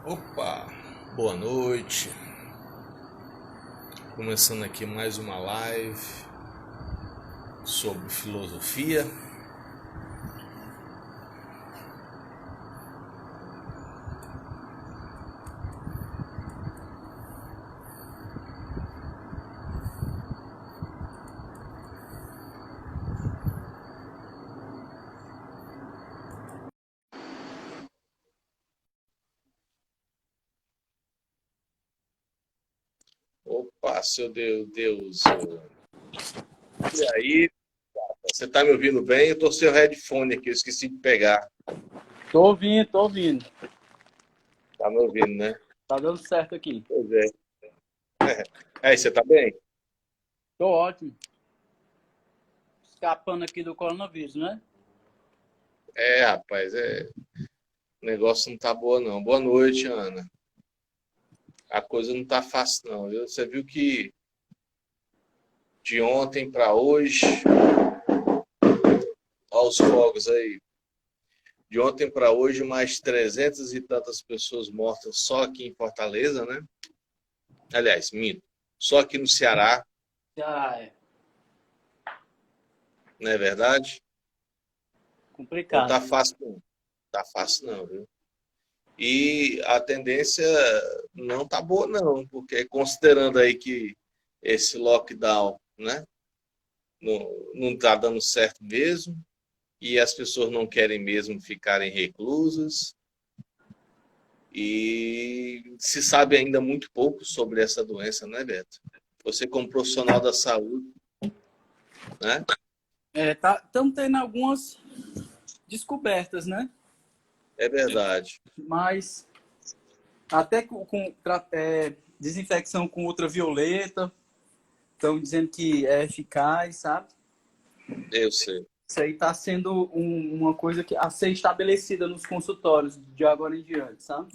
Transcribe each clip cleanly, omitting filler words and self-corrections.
Opa, boa noite. Começando aqui mais uma live sobre filosofia. Opa, seu Deus. E aí, você tá me ouvindo bem? Eu tô sem o headphone aqui, eu esqueci de pegar. Tô ouvindo. Tá me ouvindo, né? Tá dando certo aqui. Pois é. Aí, você tá bem? Tô ótimo. Escapando aqui do coronavírus, né? Rapaz, o negócio não tá boa não. Boa noite, Ana. A coisa não tá fácil não, viu? Você viu que de ontem para hoje, olha os fogos aí. De ontem para hoje, mais 300 e tantas pessoas mortas só aqui em Fortaleza, né? Aliás, minto. Só aqui no Ceará, Já é não é verdade? Não complicado. tá fácil não. Tá fácil não, viu? E a tendência não tá boa não, porque considerando aí que esse lockdown, né, não tá dando certo mesmo, e as pessoas não querem mesmo ficarem reclusas, e se sabe ainda muito pouco sobre essa doença, né, Beto? Você como profissional da saúde, né? Estamos tendo algumas descobertas, né? É verdade. Mas até com desinfecção com ultravioleta, estão dizendo que é eficaz, sabe? Eu sei. Isso aí está sendo uma coisa que a ser estabelecida nos consultórios de agora em diante, sabe?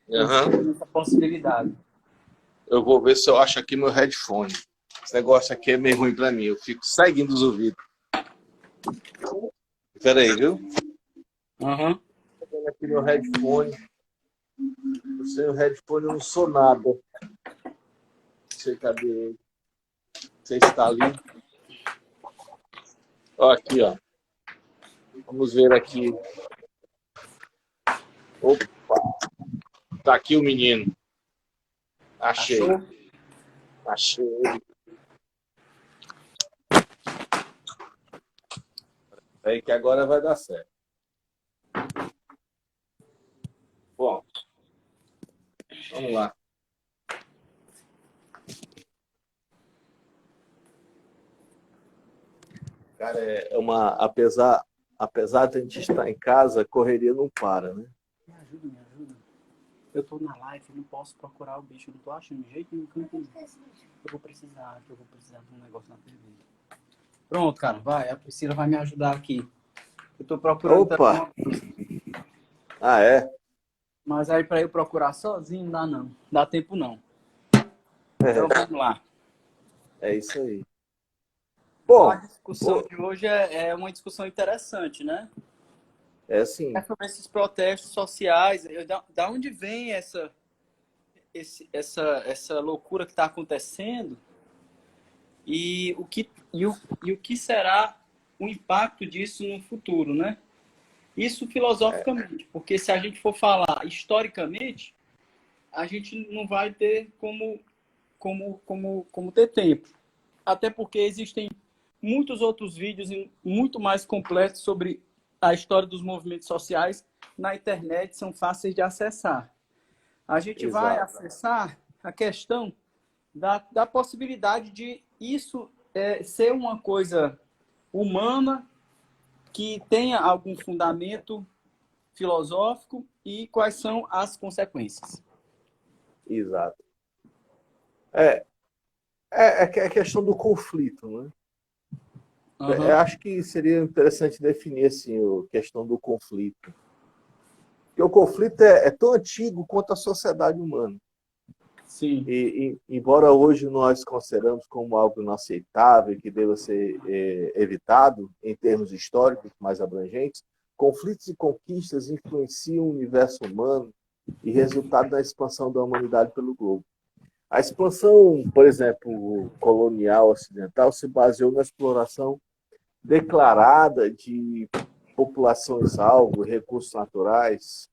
Estão Aham. estudando essa possibilidade. Eu vou ver se eu acho aqui meu headphone. Esse negócio aqui é meio ruim pra mim. Eu fico seguindo os ouvidos. Espera aí, viu? Aham. Tô vendo aqui meu headphone. Eu sem o headphone eu não sou nada. Não sei cadê ele. Não sei se tá ali. Ó, aqui, ó. Vamos ver aqui. Opa, tá aqui o menino. Achei. Achou? Achei ele. Aí que agora vai dar certo. Bom, vamos lá. Cara, apesar de a gente estar em casa, a correria não para, né? Me ajuda, me ajuda. Eu tô na live, não posso procurar o bicho, não tô achando de jeito nenhum. Eu vou precisar de um negócio na TV. Pronto, cara, vai. A Priscila vai me ajudar aqui. Eu tô procurando também Opa! uma coisa. Ah, é? Mas aí pra eu procurar sozinho, não dá não. Não dá tempo não. Então vamos lá. É isso aí. A Bom, discussão de hoje é uma discussão interessante, né? é É assim, sobre esses protestos sociais. Da onde vem essa loucura que está acontecendo? E o que será o impacto disso no futuro, né? Isso filosoficamente, porque se a gente for falar historicamente, a gente não vai ter como ter tempo. Até porque existem muitos outros vídeos muito mais completos sobre a história dos movimentos sociais na internet, são fáceis de acessar. A gente vai exato. acessar a questão da possibilidade de isso ser uma coisa humana que tenha algum fundamento filosófico e quais são as consequências. Exato. É, é a questão do conflito, né? Eu Uhum. acho que seria interessante definir assim, a questão do conflito. Porque o conflito é tão antigo quanto a sociedade humana. Sim, Embora hoje nós consideramos como algo inaceitável, que deva ser evitado em termos históricos mais abrangentes, conflitos e conquistas influenciam o universo humano e resultado da expansão da humanidade pelo globo. A expansão, por exemplo, colonial ocidental se baseou na exploração declarada de populações-alvo, recursos naturais.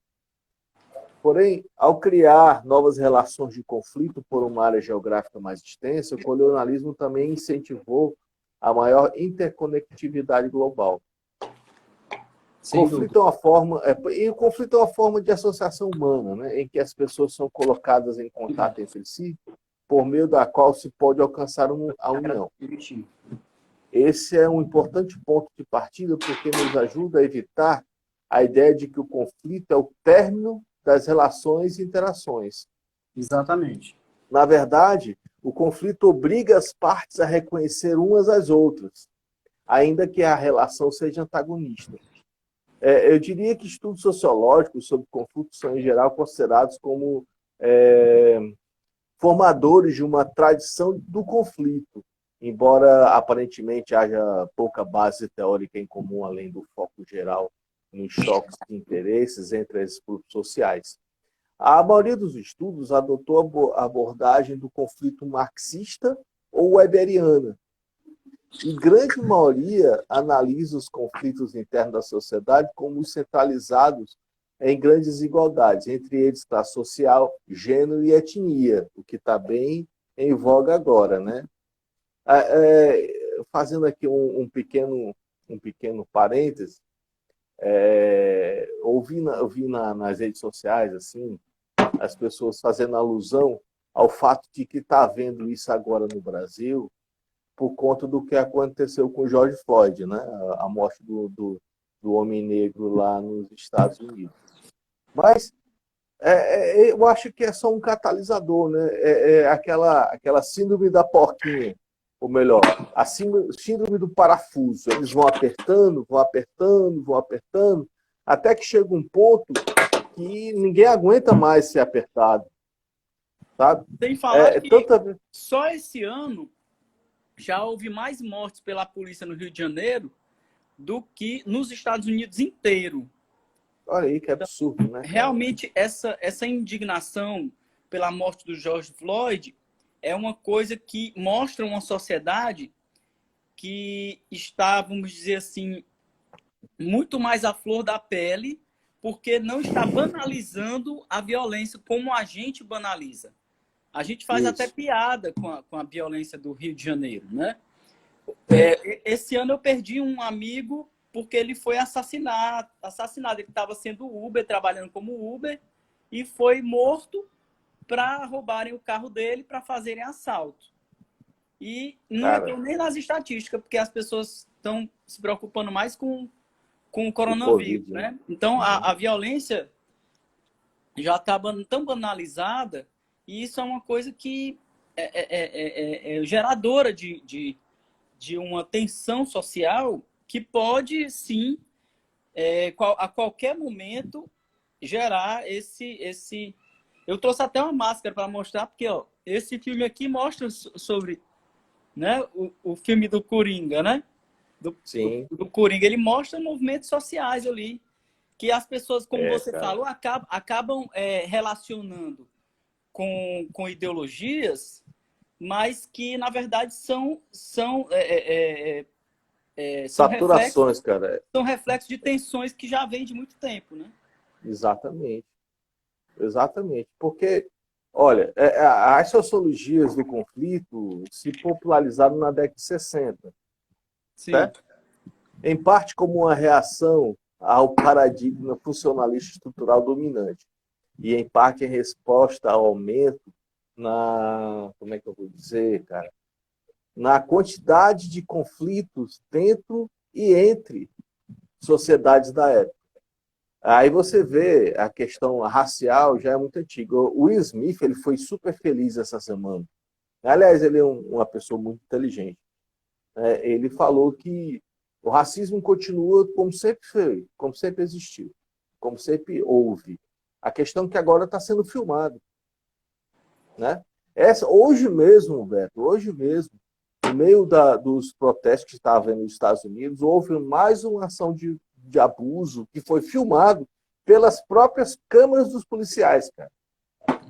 Porém, ao criar novas relações de conflito por uma área geográfica mais extensa, o colonialismo também incentivou a maior interconectividade global. Conflito é uma forma, e o conflito é uma forma de associação humana, né, em que as pessoas são colocadas em contato entre si, por meio da qual se pode alcançar a união. Esse é um importante ponto de partida, porque nos ajuda a evitar a ideia de que o conflito é o término das relações e interações. Exatamente. Na verdade, o conflito obriga as partes a reconhecer umas às outras, ainda que a relação seja antagonista. Eu diria que estudos sociológicos sobre conflitos são, em geral, considerados como formadores de uma tradição do conflito, embora aparentemente haja pouca base teórica em comum, além do foco geral nos choques de interesses entre esses grupos sociais. A maioria dos estudos adotou a abordagem do conflito marxista ou weberiana, e grande maioria analisa os conflitos internos da sociedade como centralizados em grandes desigualdades, entre eles classe social, gênero e etnia, o que está bem em voga agora, né? Fazendo aqui um pequeno parêntese, ouvi nas redes sociais assim, as pessoas fazendo alusão ao fato de que está havendo isso agora no Brasil, por conta do que aconteceu com o George Floyd, né? A morte do homem negro lá nos Estados Unidos. Mas eu acho que é só um catalisador, né? Aquela síndrome da porquinha, ou melhor, a síndrome do parafuso. Eles vão apertando, até que chega um ponto que ninguém aguenta mais ser apertado. Sabe? Sem falar que só esse ano já houve mais mortes pela polícia no Rio de Janeiro do que nos Estados Unidos inteiro. Olha aí que absurdo, né? Realmente, essa indignação pela morte do George Floyd é uma coisa que mostra uma sociedade que está, vamos dizer assim, muito mais à flor da pele, porque não está banalizando a violência como a gente banaliza. A gente faz até piada com a violência do Rio de Janeiro, né? Esse ano eu perdi um amigo porque ele foi assassinado. Ele estava sendo Uber, trabalhando como Uber, e foi morto para roubarem o carro dele para fazerem assalto. E não entrou nem nas estatísticas, porque as pessoas estão se preocupando mais com o coronavírus, né? Então, a violência já está tão banalizada, e isso é uma coisa que é geradora de uma tensão social que pode, sim, a qualquer momento, gerar esse... Eu trouxe até uma máscara para mostrar, porque ó, esse filme aqui mostra sobre, né, o filme do Coringa, né? Do Coringa. Ele mostra movimentos sociais ali, que as pessoas, como você falou, acabam relacionando com ideologias, mas que, na verdade, são saturações, cara. São reflexos de tensões que já vêm de muito tempo, né? Exatamente. Porque, olha, as sociologias do conflito se popularizaram na década de 60. Sim. Certo? Em parte como uma reação ao paradigma funcionalista estrutural dominante. E em parte em resposta ao aumento como é que eu vou dizer, cara? Na quantidade de conflitos dentro e entre sociedades da época. Aí você vê a questão racial já é muito antiga. O Will Smith ele foi super feliz essa semana. Aliás, ele é uma pessoa muito inteligente. Ele falou que o racismo continua como sempre foi, como sempre existiu, como sempre houve. A questão é que agora está sendo filmado. Né? Hoje mesmo, Beto, no meio dos protestos que estava havendo nos Estados Unidos, houve mais uma ação de abuso que foi filmado pelas próprias câmaras dos policiais, cara.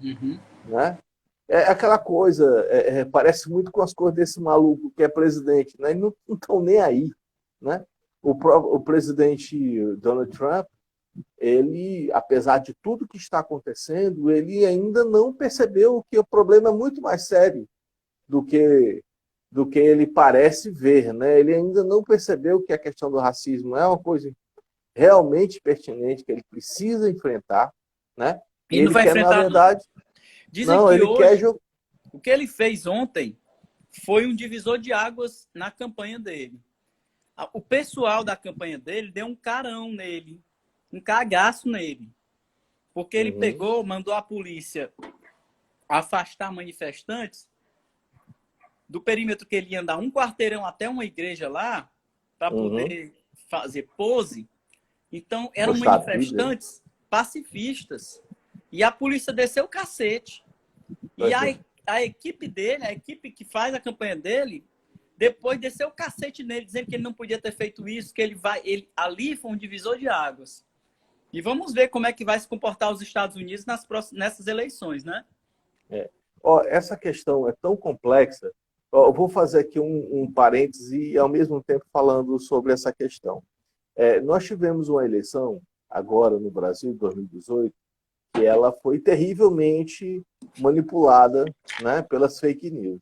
Uhum. Né? É aquela coisa, parece muito com as coisas desse maluco que é presidente, né? E não estão nem aí, né? O presidente Donald Trump, ele, apesar de tudo que está acontecendo, ele ainda não percebeu que o problema é muito mais sério do que ele parece ver, né? Ele ainda não percebeu que a questão do racismo é uma coisa realmente pertinente, que ele precisa enfrentar, né? E Ele não ele vai quer, na enfrentar, não. verdade, Dizem não, que ele quer hoje, o que ele fez ontem foi um divisor de águas na campanha dele. O pessoal da campanha dele deu um carão nele, um cagaço nele. Porque ele pegou, mandou a polícia afastar manifestantes do perímetro que ele ia andar um quarteirão até uma igreja lá, para poder fazer pose. Então, eram manifestantes pacifistas. E a polícia desceu o cacete. E a equipe dele, a equipe que faz a campanha dele, depois desceu o cacete nele, dizendo que ele não podia ter feito isso, que ali foi um divisor de águas. E vamos ver como é que vai se comportar os Estados Unidos nessas eleições, né? Essa questão é tão complexa. Eu vou fazer aqui um parêntese e, ao mesmo tempo, falando sobre essa questão. Nós tivemos uma eleição, agora no Brasil, em 2018, que ela foi terrivelmente manipulada, né, pelas fake news.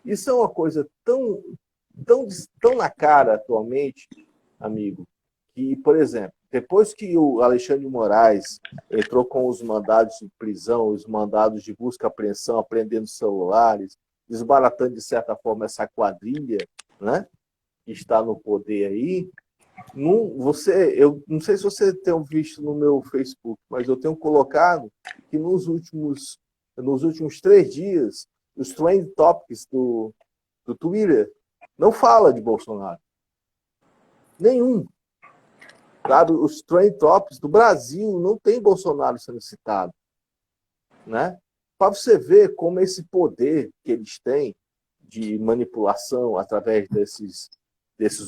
Isso é uma coisa tão na cara atualmente, amigo, que, por exemplo, depois que o Alexandre de Moraes entrou com os mandados de prisão, os mandados de busca e apreensão, apreendendo celulares, desbaratando, de certa forma, essa quadrilha, né, que está no poder aí, eu não sei se você tem visto no meu Facebook, mas eu tenho colocado que nos últimos 3 dias, os trend topics do Twitter não fala de Bolsonaro. Nenhum. Sabe? Os trend topics do Brasil não tem Bolsonaro sendo citado. Né? Para você ver como esse poder que eles têm de manipulação através desses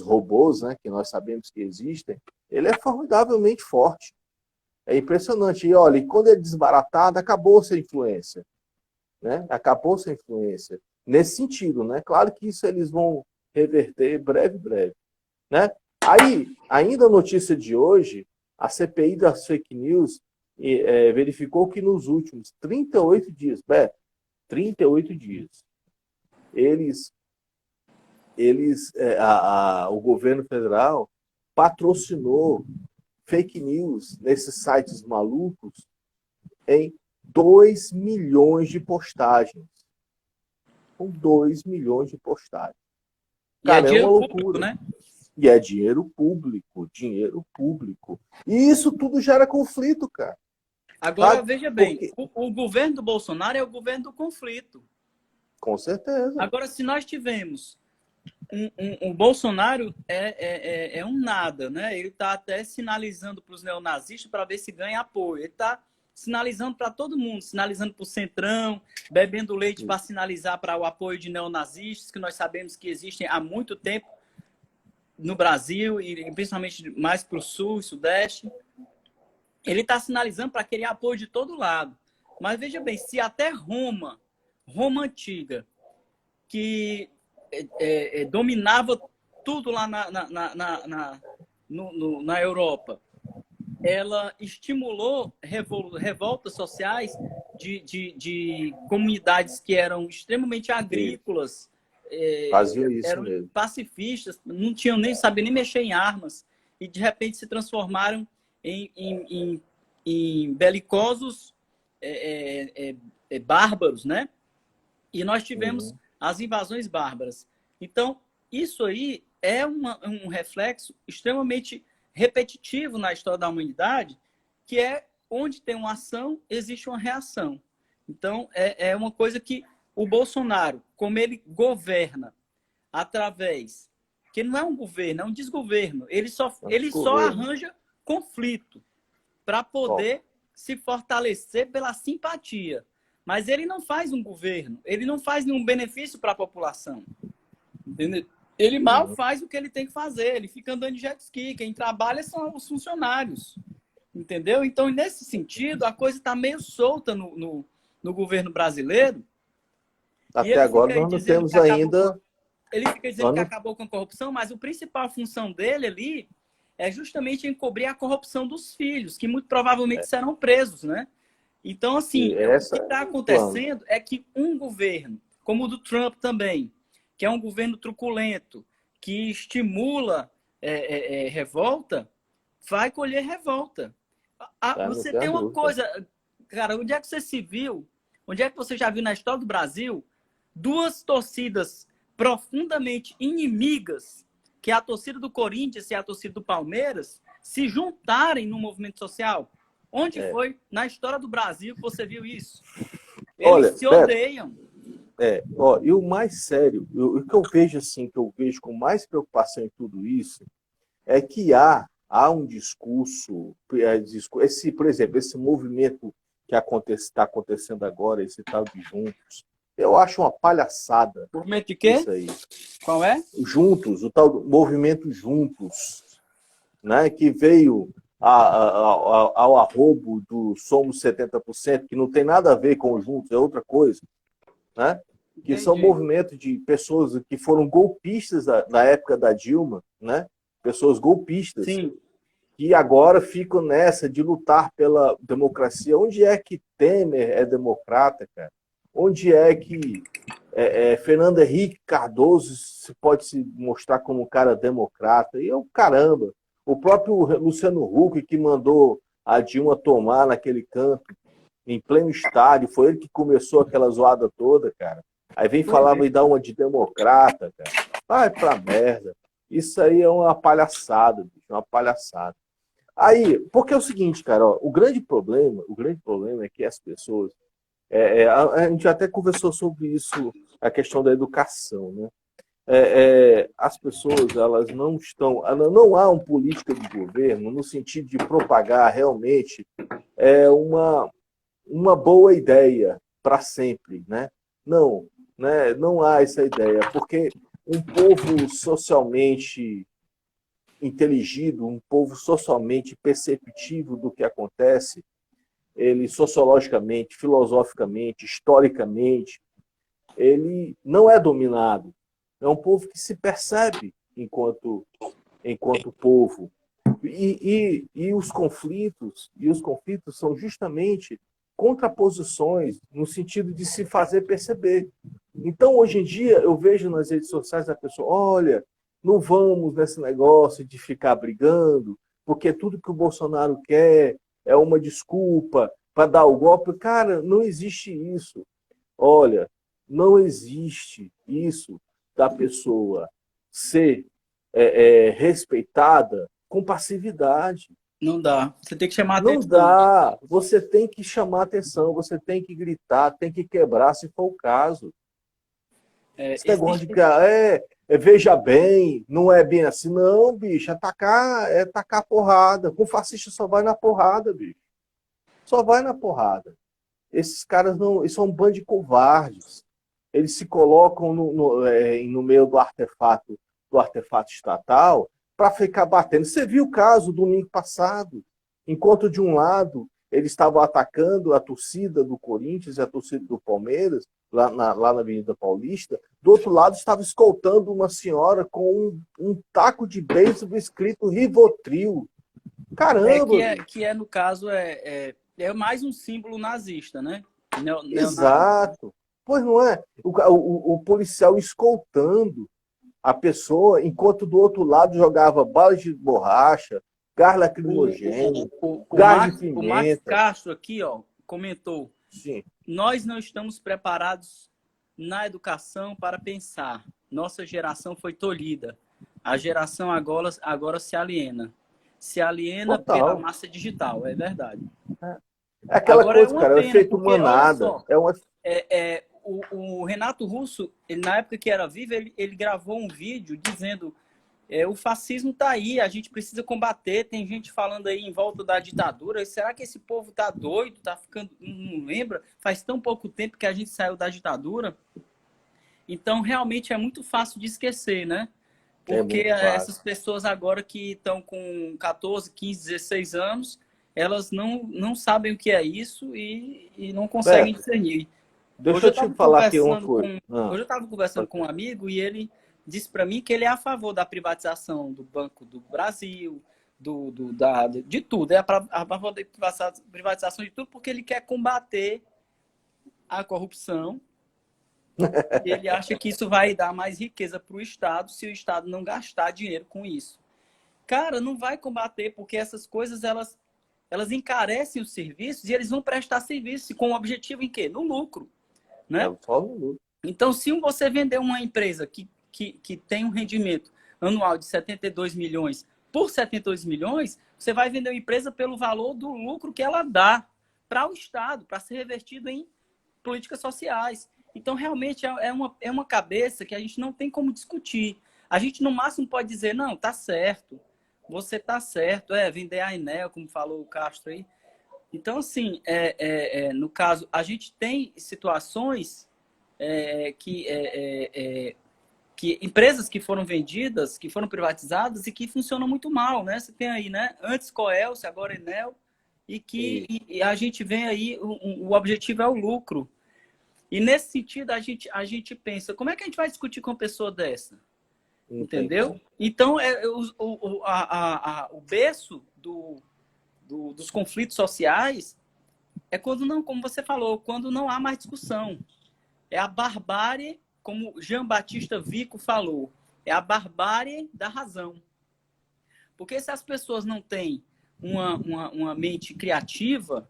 robôs, né, que nós sabemos que existem, ele é formidavelmente forte. É impressionante. E olha, quando ele é desbaratado, acabou-se a influência. Né? Acabou-se a influência. Nesse sentido, né? Claro que isso eles vão reverter breve. Né? Aí, ainda a notícia de hoje, a CPI das fake news verificou que nos últimos 38 dias, 38 dias, o governo federal patrocinou fake news nesses sites malucos em 2 milhões de postagens. Com 2 milhões de postagens. Cara, é uma loucura. Público, né? E é dinheiro público. E isso tudo gera conflito, cara. Agora, veja bem, o governo do Bolsonaro é o governo do conflito. Com certeza. Agora, se nós tivemos o Bolsonaro é um nada, né? Ele está até sinalizando para os neonazistas para ver se ganha apoio. Ele está sinalizando para todo mundo, sinalizando para o Centrão, bebendo leite para sinalizar para o apoio de neonazistas, que nós sabemos que existem há muito tempo no Brasil, e principalmente mais para o Sul e Sudeste. Ele está sinalizando para aquele apoio de todo lado. Mas veja bem, se até Roma antiga, que dominava tudo lá na Europa, ela estimulou revoltas sociais de comunidades que eram extremamente agrícolas, faziam isso eram mesmo. Pacifistas, não tinham nem saber nem mexer em armas, e de repente se transformaram em belicosos bárbaros, né? E nós tivemos as invasões bárbaras. Então, isso aí é um reflexo extremamente repetitivo na história da humanidade, que é onde tem uma ação, existe uma reação. Então, é uma coisa que o Bolsonaro, como ele governa através... que não é um governo, é um desgoverno. Ele só arranja conflito para poder se fortalecer pela simpatia. Mas ele não faz um governo, ele não faz nenhum benefício para a população. Entendeu? Ele mal faz o que ele tem que fazer, ele fica andando de jet ski, quem trabalha são os funcionários. Entendeu? Então, nesse sentido, a coisa está meio solta no governo brasileiro. E Até ele agora fica aí nós não dizendo temos que acabou com, ainda... ele fica dizendo que acabou com a corrupção, mas a principal função dele ali é justamente encobrir a corrupção dos filhos, que muito provavelmente serão presos, né? Então, assim, o que está acontecendo é que um governo, como o do Trump também, que é um governo truculento, que estimula revolta, vai colher revolta. Você tem uma coisa... Cara, onde é que você se viu? Onde é que você já viu na história do Brasil duas torcidas profundamente inimigas, que é a torcida do Corinthians e a torcida do Palmeiras, se juntarem no movimento social? Onde foi na história do Brasil que você viu isso? Eles se odeiam. E o mais sério, o que eu vejo assim, que eu vejo com mais preocupação em tudo isso, é que há um discurso, por exemplo, esse movimento que está acontecendo agora, esse tal de Juntos, eu acho uma palhaçada. Movimento de quê? Isso aí. Qual é? Juntos, o tal do movimento Juntos, né, que veio ao arrobo do Somos 70%, que não tem nada a ver com o Juntos, é outra coisa, né? Que Entendi. São movimentos de pessoas que foram golpistas na época da Dilma, né? Pessoas golpistas. Sim. Que agora ficam nessa de lutar pela democracia. Onde é que Temer é democrata, cara? Onde é que Fernando Henrique Cardoso pode se mostrar como um cara democrata? E caramba, o próprio Luciano Huck, que mandou a Dilma tomar naquele canto, em pleno estádio, foi ele que começou aquela zoada toda, cara. Aí vem falar e dar uma de democrata, cara. Vai pra merda. Isso aí é uma palhaçada, bicho, uma palhaçada. Aí, porque é o seguinte, cara, ó, o grande problema é que as pessoas, a gente até conversou sobre isso, a questão da educação, né? As pessoas, elas não há uma política de governo no sentido de propagar realmente uma boa ideia para sempre, né? Não, né? Não há essa ideia, porque um povo socialmente inteligido, um povo socialmente perceptivo do que acontece, ele sociologicamente, filosoficamente, historicamente, ele não é dominado. É um povo que se percebe enquanto povo. E os conflitos são justamente contraposições no sentido de se fazer perceber. Então, hoje em dia, eu vejo nas redes sociais a pessoa, olha, não vamos nesse negócio de ficar brigando, porque tudo que o Bolsonaro quer é uma desculpa para dar o golpe. Cara, não existe isso. Olha, não existe isso da pessoa ser respeitada com passividade. Não dá. Você tem que chamar Não atenção. dá. Você tem que chamar atenção, você tem que gritar, tem que quebrar, se for o caso. Esse negócio de veja bem, não é bem assim. Não, bicho, tacar porrada. Com fascista só vai na porrada, bicho. Só vai na porrada. Esses caras eles são um bando de covardes. Eles se colocam no meio do artefato estatal para ficar batendo. Você viu o caso domingo passado? Enquanto de um lado eles estavam atacando a torcida do Corinthians e a torcida do Palmeiras, lá na Avenida Paulista, do outro lado estava escoltando uma senhora com um taco de beisebol escrito Rivotril. Caramba! No caso, é mais um símbolo nazista, né? Exato. Pois não é? O policial escoltando a pessoa, enquanto do outro lado jogava balas de borracha, gás lacrimogêneo, gás de pimenta. O Max Castro aqui, ó, comentou. Sim. Nós não estamos preparados na educação para pensar. Nossa geração foi tolhida. A geração agora se aliena. Se aliena Total. pela massa digital, é verdade. É aquela agora coisa, cara, é um efeito manada. O Renato Russo, na época que era vivo, ele gravou um vídeo dizendo o fascismo está aí, a gente precisa combater, tem gente falando aí em volta da ditadura, será que esse povo tá doido, tá ficando, não lembra? Faz tão pouco tempo que a gente saiu da ditadura. Então, realmente é muito fácil de esquecer, né? Porque essas pessoas agora que estão com 14, 15, 16 anos, elas não sabem o que é isso e não conseguem Beto, discernir. deixa eu te falar aqui uma coisa. Hoje eu estava conversando com um amigo e ele disse para mim que ele é a favor da privatização do Banco do Brasil, de tudo. É a favor da privatização de tudo porque ele quer combater a corrupção. E ele acha que isso vai dar mais riqueza para o Estado se o Estado não gastar dinheiro com isso. Cara, não vai combater, porque essas coisas, elas encarecem os serviços e eles vão prestar serviço com o objetivo em quê? No lucro. Né? Só no lucro. Então, se você vender uma empresa que tem um rendimento anual de 72 milhões por 72 milhões, você vai vender uma empresa pelo valor do lucro que ela dá para o Estado, para ser revertido em políticas sociais. Então, realmente, é uma cabeça que a gente não tem como discutir. A gente, no máximo, pode dizer, não, tá certo, você tá certo, vender a Enel, como falou o Castro aí. Então, assim, no caso, a gente tem situações que empresas que foram vendidas, que foram privatizadas e que funcionam muito mal, né? Você tem aí, né? Antes Coelce, agora Enel, e a gente vê aí, o objetivo é o lucro. E nesse sentido, a gente pensa, como é que a gente vai discutir com uma pessoa dessa? Entendeu? Então, o berço dos conflitos sociais é quando não, como você falou, quando não há mais discussão. É a barbárie, como Jean-Baptiste Vico falou, é a barbárie da razão. Porque se as pessoas não têm uma mente criativa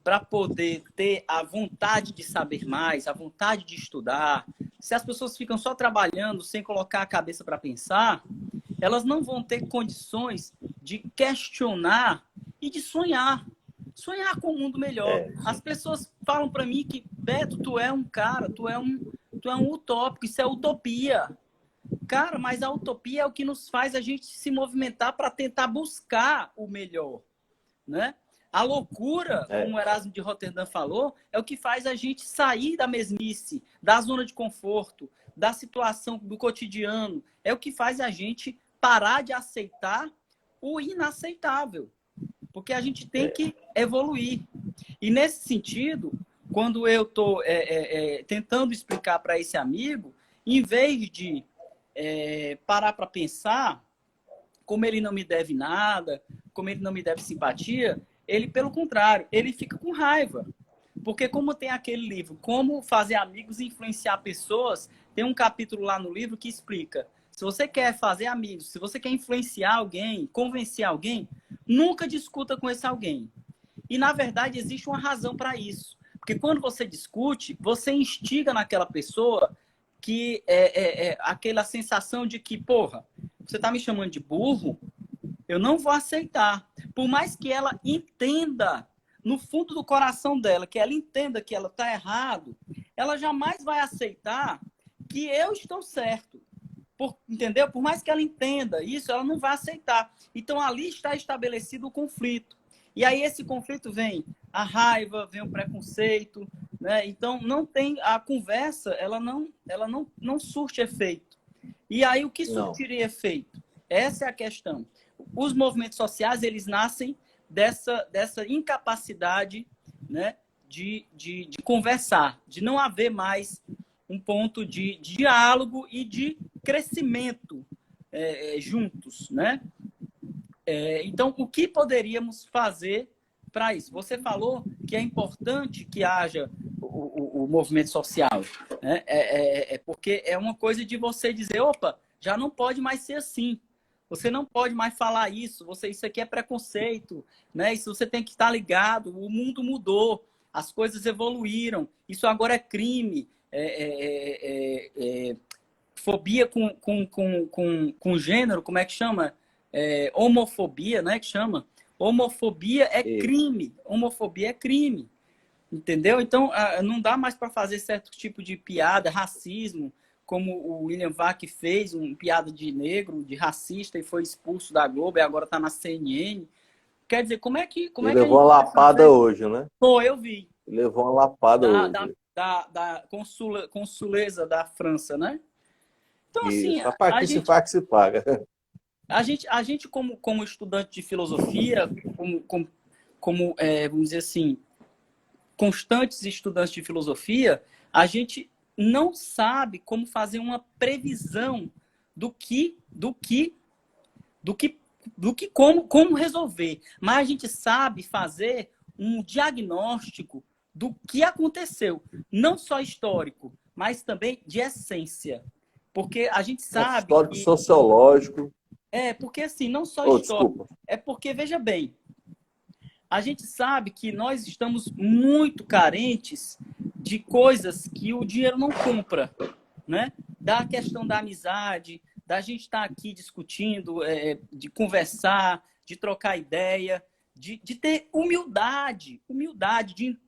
para poder ter a vontade de saber mais, a vontade de estudar, se as pessoas ficam só trabalhando sem colocar a cabeça para pensar, elas não vão ter condições de questionar e de sonhar. Sonhar com um mundo melhor. As pessoas falam para mim que, Beto, tu é um cara, tu é um utópico, isso é utopia. Cara, mas a utopia é o que nos faz a gente se movimentar para tentar buscar o melhor, né? A loucura, como o Erasmo de Roterdã falou, é o que faz a gente sair da mesmice, da zona de conforto, da situação do cotidiano. É o que faz a gente parar de aceitar o inaceitável. Porque a gente tem que evoluir. E nesse sentido, quando eu estou tentando explicar para esse amigo, em vez de parar para pensar como ele não me deve nada, como ele não me deve simpatia, ele, pelo contrário, ele fica com raiva. Porque como tem aquele livro, Como Fazer Amigos e Influenciar Pessoas, tem um capítulo lá no livro que explica, se você quer fazer amigos, se você quer influenciar alguém, convencer alguém, nunca discuta com esse alguém. E, na verdade, existe uma razão para isso. Porque quando você discute, você instiga naquela pessoa que aquela sensação de que, porra, você está me chamando de burro, eu não vou aceitar. Por mais que ela entenda, no fundo do coração dela, que ela entenda que ela está errado, ela jamais vai aceitar que eu estou certo. Entendeu? Por mais que ela entenda isso, ela não vai aceitar. Então, ali está estabelecido o conflito. E aí, esse conflito vem a raiva, vem o preconceito, né? Então, não tem a conversa, ela não surte efeito. E aí, o que surtiria efeito? Essa é a questão. Os movimentos sociais, eles nascem dessa incapacidade, né, de conversar, de não haver mais um ponto de diálogo e de crescimento juntos, né? Então, o que poderíamos fazer para isso? Você falou que é importante que haja o movimento social, né? Porque é uma coisa de você dizer, opa, já não pode mais ser assim. Você não pode mais falar isso. Isso aqui é preconceito, né? Isso você tem que estar ligado. O mundo mudou, as coisas evoluíram. Isso agora é crime. Fobia com gênero, como é que chama? Homofobia, né? Que chama? Homofobia é crime. Homofobia é crime. Entendeu? Então, não dá mais para fazer certo tipo de piada, racismo, como o William Vac fez, uma piada de negro, de racista, e foi expulso da Globo, e agora está na CNN. Quer dizer, como é que... Ele levou uma lapada hoje, né? Pô, eu vi. Ele levou uma lapada hoje. Da consuleza da França, né? Então, assim... Isso, se paga. A gente como estudante de filosofia, vamos dizer assim, constantes estudantes de filosofia, a gente não sabe como fazer uma previsão como resolver. Mas a gente sabe fazer um diagnóstico do que aconteceu, não só histórico, mas também de essência. Porque a gente sabe histórico, sociológico. Porque assim, não só histórico. Desculpa. É porque, veja bem, a gente sabe que nós estamos muito carentes de coisas que o dinheiro não compra, né? Da questão da amizade, da gente estar aqui discutindo, de conversar, de trocar ideia, de ter humildade,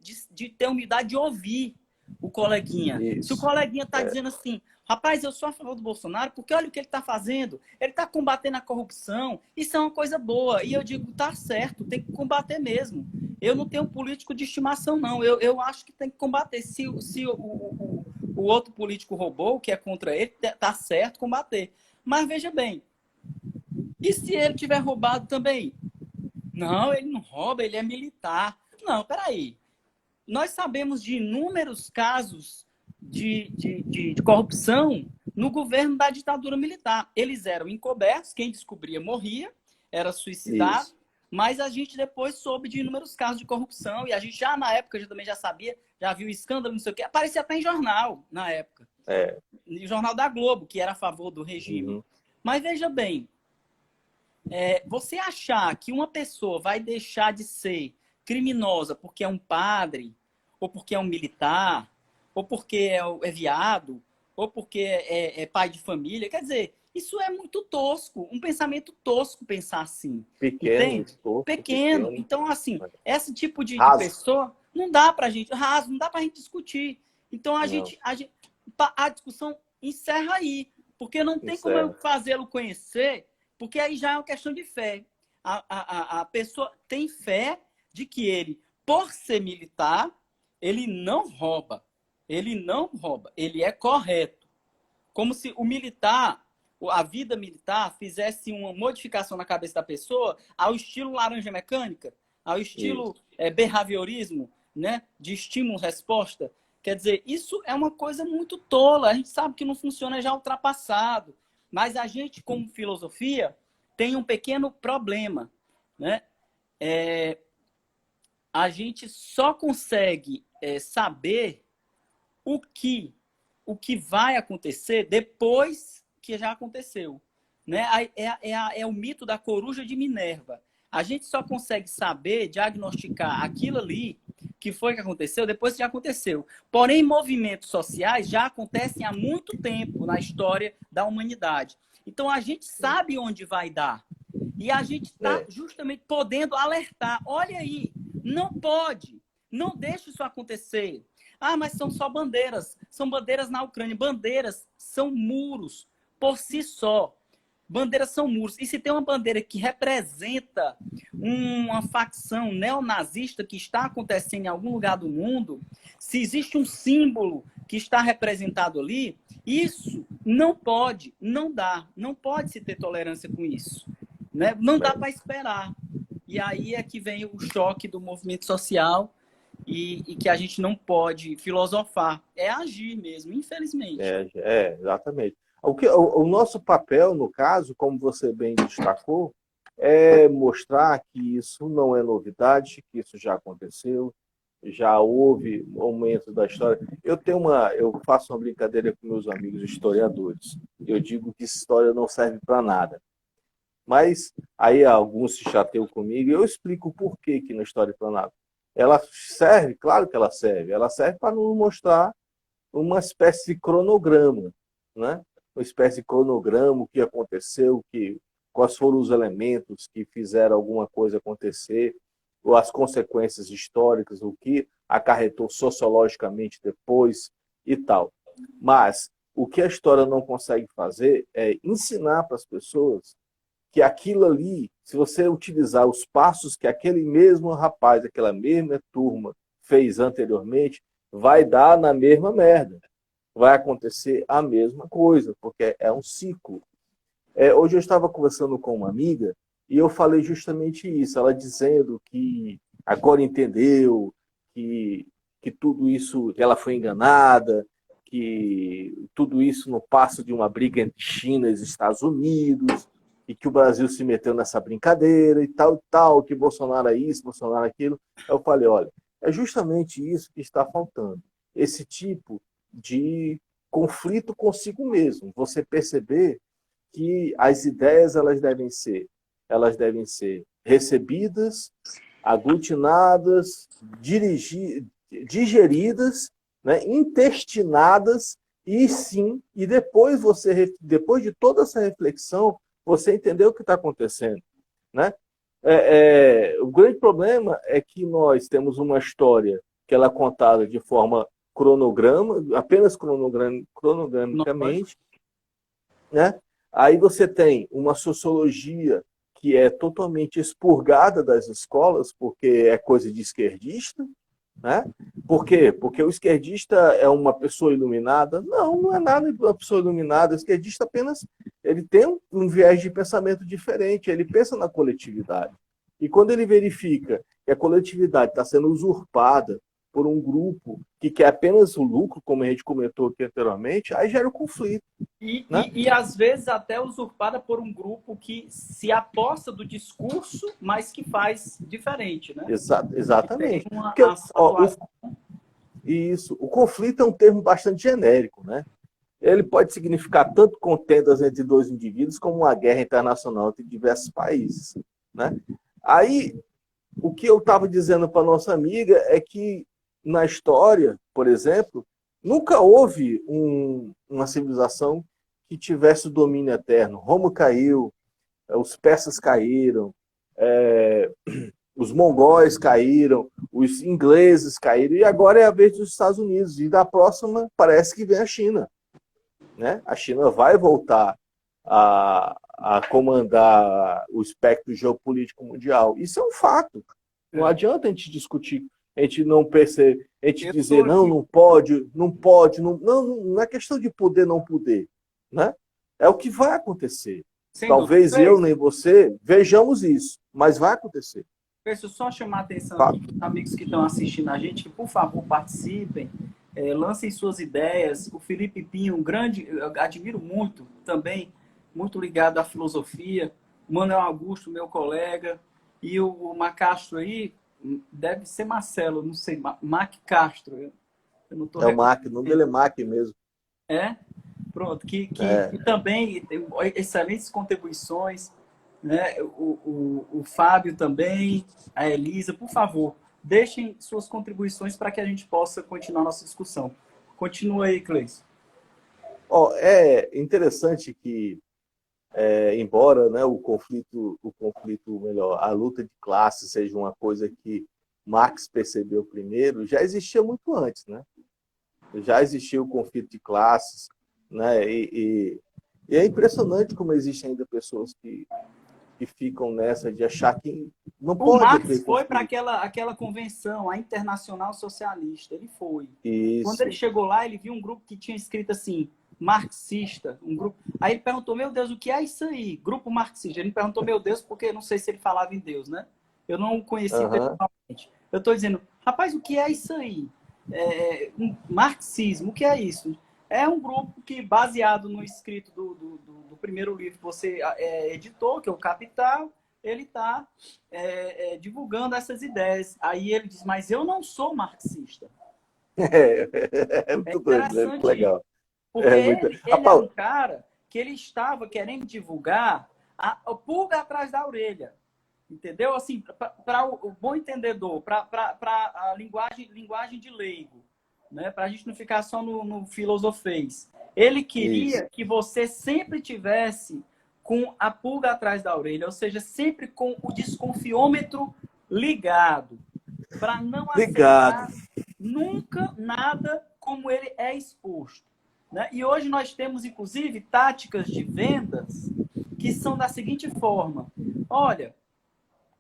de ter humildade de ouvir o coleguinha. Isso. Se o coleguinha está dizendo assim, rapaz, eu sou a favor do Bolsonaro porque olha o que ele está fazendo. Ele está combatendo a corrupção. Isso é uma coisa boa. E eu digo, tá certo, tem que combater mesmo. Eu não tenho político de estimação, não. Eu acho que tem que combater. Se o outro político roubou, que é contra ele, tá certo combater. Mas veja bem, e se ele tiver roubado também? Não, ele não rouba, ele é militar. Não, peraí. Nós sabemos de inúmeros casos de corrupção no governo da ditadura militar. Eles eram encobertos, quem descobria morria, era suicidado, mas a gente depois soube de inúmeros casos de corrupção, e a gente já na época também já sabia, já viu escândalo, não sei o quê, aparecia até em jornal na época. No Jornal da Globo, que era a favor do regime. Mas veja bem, você achar que uma pessoa vai deixar de ser criminosa porque é um padre, ou porque é um militar, ou porque é viado, ou porque é pai de família, quer dizer, isso é muito tosco, um pensamento tosco pensar assim. Pequeno. Pequeno. Então, assim, esse tipo de pessoa não dá pra gente, não dá pra gente discutir. Então, a discussão encerra aí, porque não tem como eu fazê-lo conhecer, porque aí já é uma questão de fé. A pessoa tem fé de que ele, por ser militar, ele não rouba. Ele não rouba. Ele é correto. Como se o militar, a vida militar, fizesse uma modificação na cabeça da pessoa ao estilo laranja mecânica, ao estilo behaviorismo, né? De estímulo-resposta. Quer dizer, isso é uma coisa muito tola. A gente sabe que não funciona, é já ultrapassado. Mas a gente, como filosofia, tem um pequeno problema, né? A gente só consegue saber o que vai acontecer depois que já aconteceu, né? É o mito da coruja de Minerva. A gente só consegue saber, diagnosticar aquilo ali que foi que aconteceu depois que já aconteceu. Porém, movimentos sociais já acontecem há muito tempo na história da humanidade. Então, a gente sabe onde vai dar. E a gente está justamente podendo alertar. Olha aí, não pode, não deixe isso acontecer. Mas são só bandeiras. São bandeiras na Ucrânia. Bandeiras são muros por si só. Bandeiras são muros. E se tem uma bandeira que representa uma facção neonazista que está acontecendo em algum lugar do mundo, se existe um símbolo que está representado ali, isso não pode, não dá. Não pode se ter tolerância com isso. Né? Não dá para esperar. E aí é que vem o choque do movimento social e que a gente não pode filosofar. É agir mesmo, infelizmente. Exatamente. O nosso papel, no caso, como você bem destacou, é mostrar que isso não é novidade, que isso já aconteceu, já houve momentos da história. Eu faço uma brincadeira com meus amigos historiadores. Eu digo que história não serve para nada. Mas aí alguns se chateiam comigo e eu explico o porquê que não história para nada. Ela serve, claro que ela serve para nos mostrar uma espécie de cronograma, né? Uma espécie de cronograma, o que aconteceu, quais foram os elementos que fizeram alguma coisa acontecer, ou as consequências históricas, o que acarretou sociologicamente depois e tal. Mas o que a história não consegue fazer é ensinar para as pessoas que aquilo ali, se você utilizar os passos que aquele mesmo rapaz, aquela mesma turma fez anteriormente, vai dar na mesma merda. Vai acontecer a mesma coisa, porque é um ciclo. Hoje eu estava conversando com uma amiga e eu falei justamente isso, ela dizendo que agora entendeu que tudo isso, que ela foi enganada, que tudo isso não passa de uma briga entre China e Estados Unidos, e que o Brasil se meteu nessa brincadeira e tal, que Bolsonaro é isso, Bolsonaro é aquilo. Eu falei, olha, é justamente isso que está faltando. Esse tipo de conflito consigo mesmo. Você perceber que as ideias elas devem ser recebidas, aglutinadas, digeridas, né, intestinadas, e sim, e depois depois de toda essa reflexão, você entendeu o que está acontecendo, né? O grande problema é que nós temos uma história que ela é contada de forma apenas cronogramicamente, né? Aí você tem uma sociologia que é totalmente expurgada das escolas, porque é coisa de esquerdista, né? Por quê? Porque o esquerdista é uma pessoa iluminada? Não, não é nada de uma pessoa iluminada. O esquerdista apenas ele tem um viés de pensamento diferente, ele pensa na coletividade. E quando ele verifica que a coletividade está sendo usurpada por um grupo que quer apenas o lucro, como a gente comentou aqui anteriormente, aí gera um conflito. Né? E às vezes até usurpada por um grupo que se aposta do discurso, mas que faz diferente, né? Exatamente. Tem uma Porque, atuação... o conflito é um termo bastante genérico, né? Ele pode significar tanto contendas entre dois indivíduos como uma guerra internacional entre diversos países, né? Aí, o que eu estava dizendo para nossa amiga é que na história, por exemplo, nunca houve uma civilização que tivesse o domínio eterno. Roma caiu, os persas caíram, os mongóis caíram, os ingleses caíram, e agora é a vez dos Estados Unidos. E da próxima parece que vem a China. Né? A China vai voltar a comandar o espectro geopolítico mundial. Isso é um fato. Não adianta a gente discutir, a gente não perceber, a gente dizer não pode, não é questão de poder, não poder. Né? É o que vai acontecer. Sem Talvez dúvida. eu nem você vejamos isso, mas vai acontecer. Deixa eu só chamar a atenção aqui dos amigos que estão assistindo a gente, que por favor participem, lancem suas ideias. O Felipe Pinho, eu admiro muito também, muito ligado à filosofia. O Manuel Augusto, meu colega, e o Macastro aí, deve ser Marcelo, não sei, Mac Castro. Eu não tô o Mac, o nome dele é Mac mesmo. Pronto, que também tem excelentes contribuições, né? O Fábio também, a Elisa, por favor, deixem suas contribuições para que a gente possa continuar nossa discussão. Continua aí, Cleison. É interessante que, embora, né, melhor, a luta de classes seja uma coisa que Marx percebeu primeiro, já existia muito antes, né? Já existia o conflito de classes, né? E é impressionante como existem ainda pessoas que ficam nessa de achar que não pode haver conflito. O Marx foi para aquela convenção, a Internacional Socialista. Ele foi. Isso. Quando ele chegou lá, ele viu um grupo que tinha escrito assim, marxista, um grupo. Aí ele perguntou, meu Deus, o que é isso aí? Grupo marxista. Ele perguntou, meu Deus, porque eu não sei se ele falava em Deus, né? Eu não o conheci pessoalmente. Eu estou dizendo, rapaz, o que é isso aí? Um marxismo, o que é isso? É um grupo que, baseado no escrito do primeiro livro que você editou, que é o Capital, ele está divulgando essas ideias. Aí ele diz, mas eu não sou marxista. É muito doido, é muito legal. Porque ele é um cara que ele estava querendo divulgar a pulga atrás da orelha. Entendeu? Assim, para o bom entendedor, para a linguagem de leigo, né? Para a gente não ficar só no filosofês. Ele queria que você sempre tivesse com a pulga atrás da orelha, ou seja, sempre com o desconfiômetro ligado, para não aceitar nunca nada como ele é exposto. Né? E hoje nós temos, inclusive, táticas de vendas que são da seguinte forma. Olha,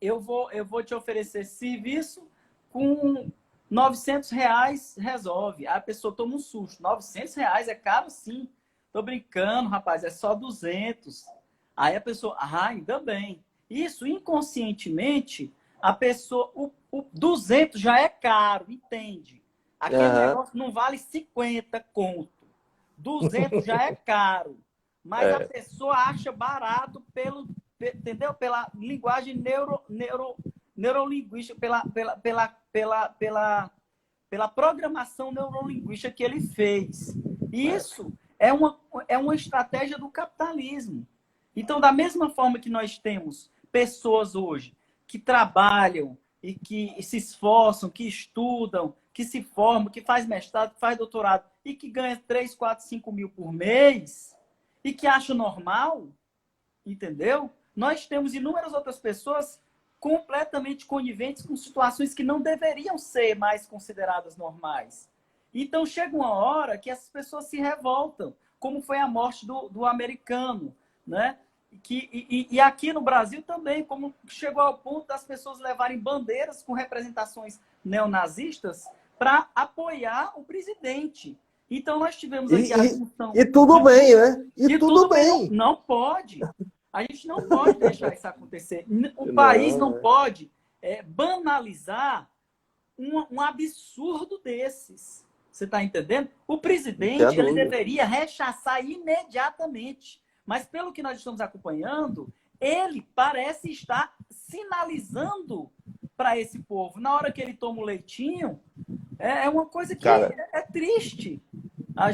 eu vou te oferecer serviço com R$900 resolve. Aí a pessoa toma um susto. R$900 é caro sim. Tô brincando, rapaz, é só 200. Aí a pessoa, ainda bem. Isso, inconscientemente, a pessoa, O 200 já é caro, entende? Aquele negócio não vale 50 conto. 200 já é caro. Mas a pessoa acha barato entendeu? Pela linguagem neurolinguística, pela programação neurolinguística que ele fez. Isso é uma estratégia do capitalismo. Então, da mesma forma que nós temos pessoas hoje que trabalham e que se esforçam, que estudam, que se formam, que faz mestrado, que faz doutorado e que ganha 3, 4, 5 mil por mês e que acham normal, entendeu? Nós temos inúmeras outras pessoas completamente coniventes com situações que não deveriam ser mais consideradas normais. Então, chega uma hora que essas pessoas se revoltam, como foi a morte do americano, né? E aqui no Brasil também, como chegou ao ponto das pessoas levarem bandeiras com representações neonazistas para apoiar o presidente. Então, nós tivemos aqui a função... E tudo bem, né? E tudo bem. Não pode. A gente não pode deixar isso acontecer. O país não pode banalizar um absurdo desses. Você está entendendo? O presidente ele deveria rechaçar imediatamente. Mas, pelo que nós estamos acompanhando, ele parece estar sinalizando para esse povo. Na hora que ele toma o leitinho, é uma coisa que é triste a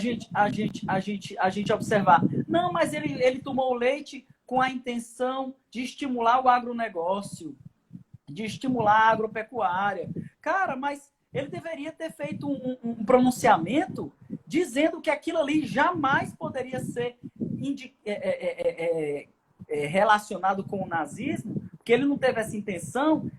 gente observar. Não, mas ele tomou o leite com a intenção de estimular o agronegócio, de estimular a agropecuária. Cara, mas ele deveria ter feito um pronunciamento dizendo que aquilo ali jamais poderia ser relacionado com o nazismo, porque ele não teve essa intenção,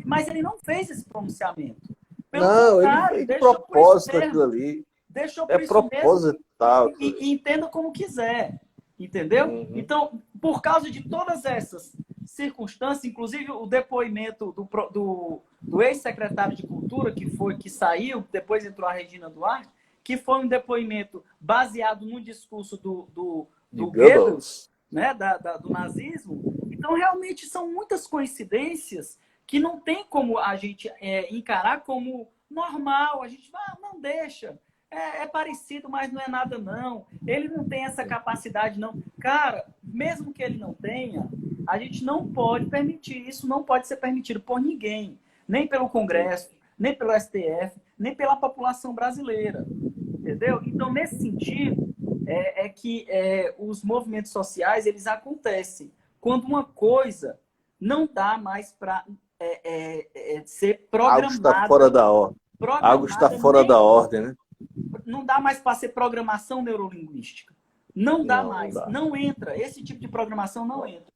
mas ele não fez esse pronunciamento. Pelo contrário, ele fez propósito aquilo ali. Deixou por isso proposital. E entenda como quiser. Entendeu? Uhum. Então, por causa de todas essas circunstâncias, inclusive o depoimento do ex-secretário de Cultura, que saiu, depois entrou a Regina Duarte, que foi um depoimento baseado no discurso do Goebbels, né, do nazismo. Então, realmente, são muitas coincidências que não tem como a gente encarar como normal. A gente não deixa. É parecido, mas não é nada, não. Ele não tem essa capacidade, não. Cara, mesmo que ele não tenha, a gente não pode permitir. Isso não pode ser permitido por ninguém. Nem pelo Congresso, nem pelo STF, nem pela população brasileira. Entendeu? Então, nesse sentido, que os movimentos sociais, eles acontecem quando uma coisa não dá mais para ser programada. Algo está fora da ordem. Algo está fora da ordem, né? Não dá mais para ser programação neurolinguística. Não dá mais. Não entra. Esse tipo de programação não entra.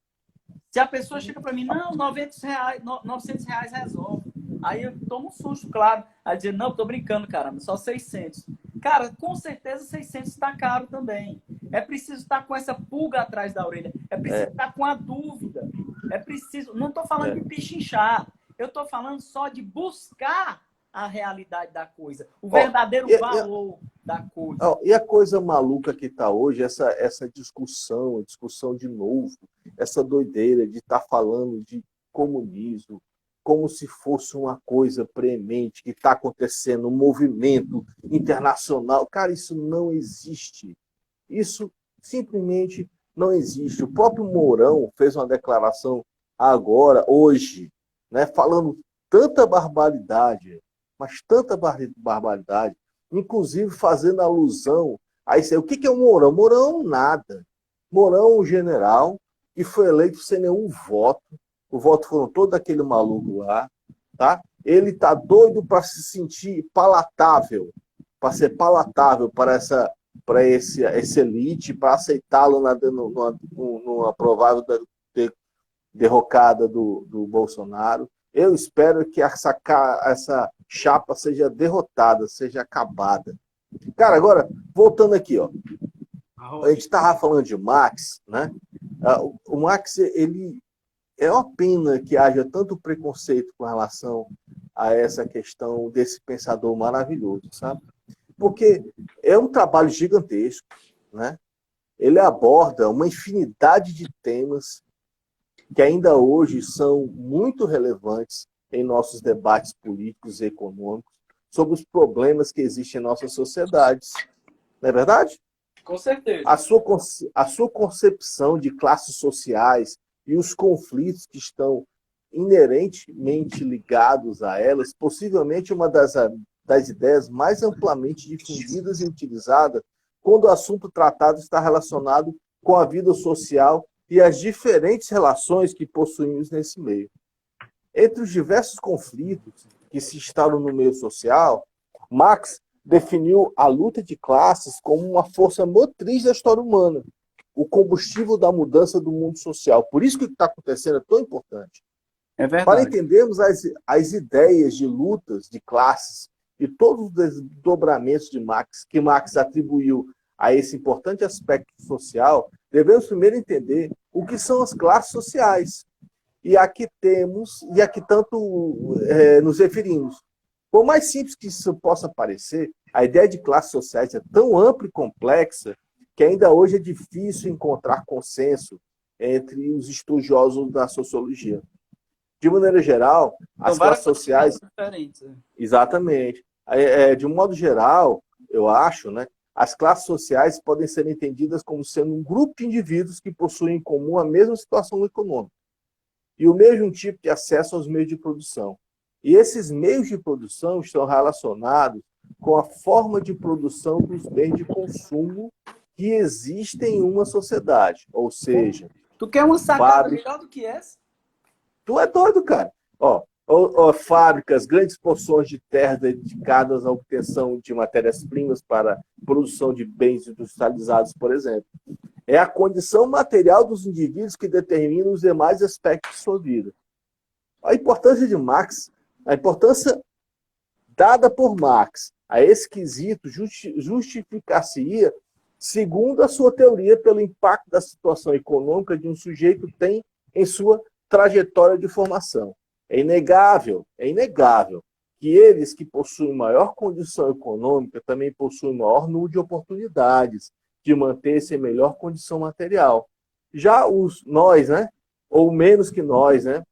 Se a pessoa chega para mim, não, R$900 resolve. Aí eu tomo um susto, claro. Aí dizer, não, tô brincando, caramba, só 600. Cara, com certeza 600 está caro também. É preciso estar com essa pulga atrás da orelha. É preciso estar com a dúvida. É preciso... Não estou falando de pichinchar. Eu estou falando só de buscar a realidade da coisa. O verdadeiro valor da coisa. E a coisa maluca que está hoje, essa discussão, a discussão de novo, essa doideira de estar falando de comunismo, como se fosse uma coisa preemente que está acontecendo, um movimento internacional. Cara, isso não existe. Isso simplesmente não existe. O próprio Mourão fez uma declaração agora, hoje, né, falando tanta barbaridade, mas tanta barbaridade, inclusive fazendo alusão a isso aí. O que é o Mourão? Mourão nada. Mourão é um general que foi eleito sem nenhum voto. O voto foram todo daquele maluco lá, tá? Ele tá doido para se sentir palatável, para ser palatável para esse elite, para aceitá-lo numa provável derrocada do Bolsonaro. Eu espero que essa chapa seja derrotada, seja acabada. Cara, agora, voltando aqui, ó. A gente estava falando de Marx, né? O Marx, ele... É uma pena que haja tanto preconceito com relação a essa questão desse pensador maravilhoso, sabe? Porque é um trabalho gigantesco, né? Ele aborda uma infinidade de temas que ainda hoje são muito relevantes em nossos debates políticos e econômicos sobre os problemas que existem em nossas sociedades. Não é verdade? Com certeza. A sua concepção de classes sociais e os conflitos que estão inerentemente ligados a elas, possivelmente uma das ideias mais amplamente difundidas e utilizadas quando o assunto tratado está relacionado com a vida social e as diferentes relações que possuímos nesse meio. Entre os diversos conflitos que se instalam no meio social, Marx definiu a luta de classes como uma força motriz da história humana, o combustível da mudança do mundo social. Por isso que o que está acontecendo é tão importante. É verdade. Para entendermos as ideias de lutas de classes e todos os desdobramentos de Marx, que Marx atribuiu a esse importante aspecto social, devemos primeiro entender o que são as classes sociais. E aqui tanto nos referimos. Por mais simples que isso possa parecer, a ideia de classes sociais é tão ampla e complexa que ainda hoje é difícil encontrar consenso entre os estudiosos da sociologia. De maneira geral, as classes sociais... diferentes. Exatamente. De um modo geral, eu acho, né, as classes sociais podem ser entendidas como sendo um grupo de indivíduos que possuem em comum a mesma situação econômica e o mesmo tipo de acesso aos meios de produção. E esses meios de produção estão relacionados com a forma de produção dos bens de consumo que existem em uma sociedade. Ou seja... Tu quer uma sacada melhor do que essa? Tu é doido, cara. Fábricas, grandes porções de terra dedicadas à obtenção de matérias-primas para produção de bens industrializados, por exemplo. É a condição material dos indivíduos que determina os demais aspectos de sua vida. A importância de Marx, a importância dada por Marx a esse quesito justificar-se-ia, segundo a sua teoria, pelo impacto da situação econômica de um sujeito tem em sua trajetória de formação. É inegável que eles que possuem maior condição econômica também possuem maior número de oportunidades de manter-se em melhor condição material. Já nós, né, ou menos que nós, né,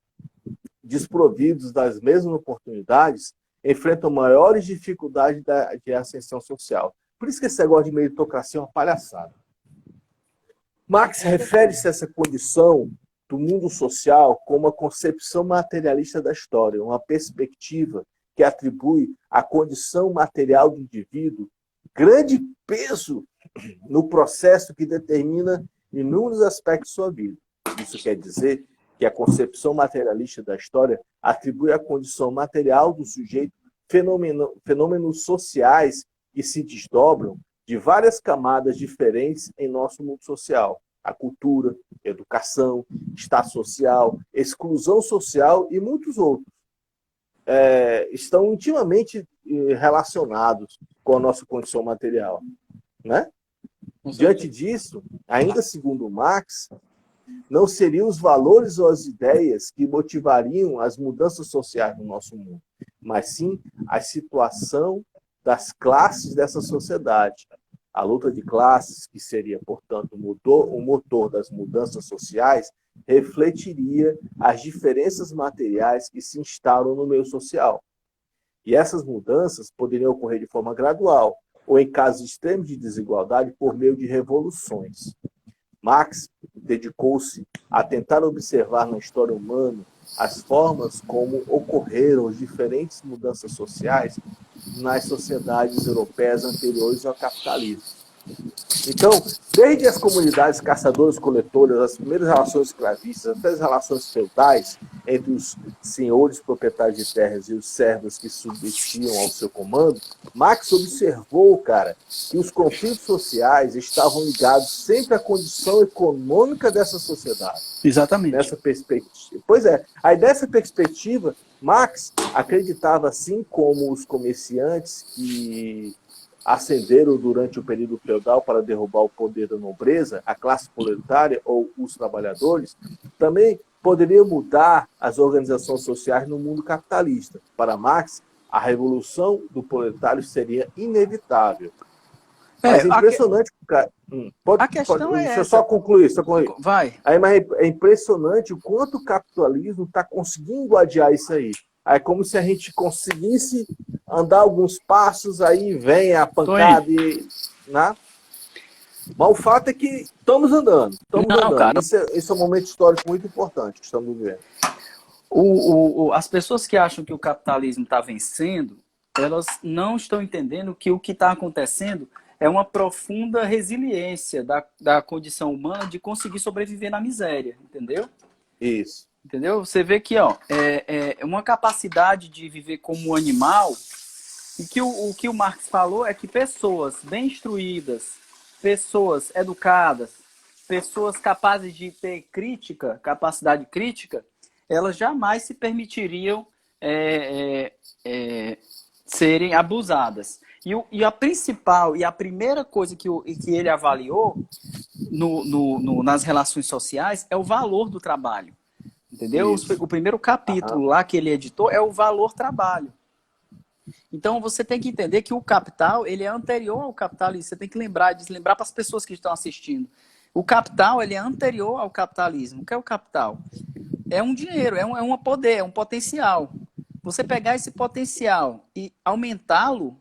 desprovidos das mesmas oportunidades, enfrentam maiores dificuldades de ascensão social. Por isso que esse negócio de meritocracia é uma palhaçada. Marx refere-se a essa condição do mundo social como a concepção materialista da história, uma perspectiva que atribui à condição material do indivíduo grande peso no processo que determina inúmeros aspectos de sua vida. Isso quer dizer que a concepção materialista da história atribui à condição material do sujeito fenômenos sociais que se desdobram de várias camadas diferentes em nosso mundo social. A cultura, educação, status social, exclusão social e muitos outros estão intimamente relacionados com a nossa condição material, né? Diante disso, ainda segundo Marx, não seriam os valores ou as ideias que motivariam as mudanças sociais no nosso mundo, mas sim a situação das classes dessa sociedade. A luta de classes, que seria, portanto, o motor das mudanças sociais, refletiria as diferenças materiais que se instalam no meio social. E essas mudanças poderiam ocorrer de forma gradual, ou em casos extremos de desigualdade, por meio de revoluções. Marx dedicou-se a tentar observar na história humana as formas como ocorreram as diferentes mudanças sociais nas sociedades europeias anteriores ao capitalismo. Então, desde as comunidades caçadores-coletoras, as primeiras relações escravistas, até as relações feudais entre os senhores proprietários de terras e os servos que submetiam ao seu comando, Marx observou, cara, que os conflitos sociais estavam ligados sempre à condição econômica dessa sociedade. Exatamente. Nessa perspectiva. Pois é, aí dessa perspectiva, Marx acreditava, assim como os comerciantes que ascenderam durante o período feudal para derrubar o poder da nobreza, a classe proletária ou os trabalhadores, também poderia mudar as organizações sociais no mundo capitalista. Para Marx, a revolução do proletário seria inevitável. Mas é impressionante... A questão é deixa eu só concluir. Vai. Mas é impressionante o quanto o capitalismo está conseguindo adiar isso aí. Aí é como se a gente conseguisse andar alguns passos, aí vem a pancada e... Né? Mas o fato é que estamos andando, Não, cara. Isso é um momento histórico muito importante que estamos vivendo. As pessoas que acham que o capitalismo está vencendo, elas não estão entendendo que o que está acontecendo é uma profunda resiliência da condição humana de conseguir sobreviver na miséria, entendeu? Isso. Entendeu? Você vê que é uma capacidade de viver como um animal, e que o que o Marx falou é que pessoas bem instruídas, pessoas educadas, pessoas capazes de ter capacidade crítica, elas jamais se permitiriam serem abusadas. E a principal e a primeira coisa que ele avaliou nas relações sociais é o valor do trabalho. Entendeu? O primeiro capítulo lá que ele editou é o valor trabalho. Então você tem que entender que o capital ele é anterior ao capitalismo. Você tem que lembrar para as pessoas que estão assistindo. O capital ele é anterior ao capitalismo. O que é o capital? É um dinheiro, é um poder, é um potencial. Você pegar esse potencial e aumentá-lo,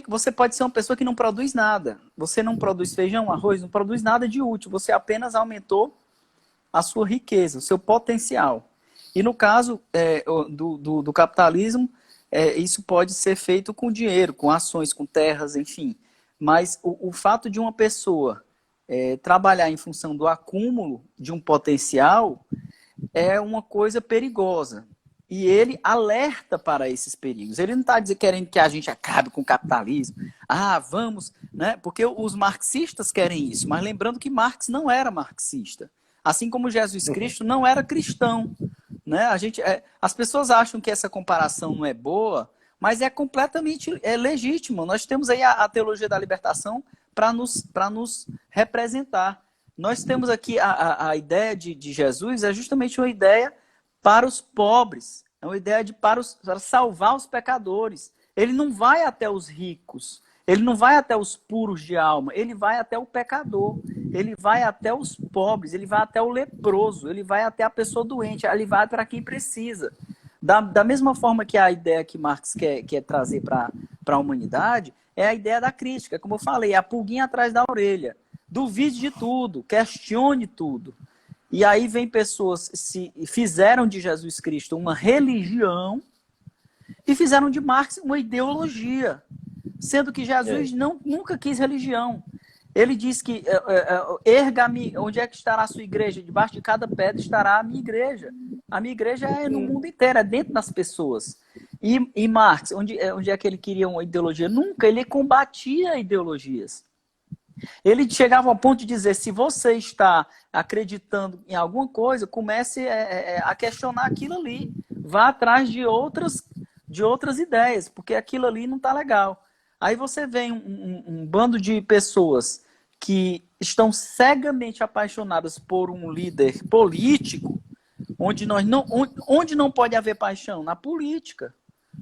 você pode ser uma pessoa que não produz nada. Você não produz feijão, arroz, não produz nada de útil. Você apenas aumentou a sua riqueza, o seu potencial. E no caso do capitalismo, isso pode ser feito com dinheiro, com ações, com terras, enfim. Mas o fato de uma pessoa trabalhar em função do acúmulo de um potencial é uma coisa perigosa. E ele alerta para esses perigos. Ele não está querendo que a gente acabe com o capitalismo. Vamos, né? Porque os marxistas querem isso. Mas lembrando que Marx não era marxista. Assim como Jesus Cristo não era cristão. Né? As pessoas acham que essa comparação não é boa, mas é completamente legítima. Nós temos aí a teologia da libertação para nos representar. Nós temos aqui a ideia de Jesus, é justamente uma ideia para os pobres, é uma ideia para salvar os pecadores. Ele não vai até os ricos, ele não vai até os puros de alma, ele vai até o pecador, ele vai até os pobres, ele vai até o leproso, ele vai até a pessoa doente, ele vai para quem precisa. Da mesma forma que a ideia que Marx quer trazer para a humanidade, é a ideia da crítica. Como eu falei, a pulguinha atrás da orelha. Duvide de tudo, questione tudo. E aí vem pessoas que fizeram de Jesus Cristo uma religião e fizeram de Marx uma ideologia. Sendo que Jesus nunca quis religião. Ele diz que erga-me, onde é que estará a sua igreja? Debaixo de cada pedra estará a minha igreja. A minha igreja é no mundo inteiro, é dentro das pessoas. E Marx, onde é que ele queria uma ideologia? Nunca, ele combatia ideologias. Ele chegava ao ponto de dizer, se você está acreditando em alguma coisa, comece a questionar aquilo ali. Vá atrás de outras ideias, porque aquilo ali não está legal. Aí você vem um bando de pessoas que estão cegamente apaixonadas por um líder político, onde não pode haver paixão? Na política,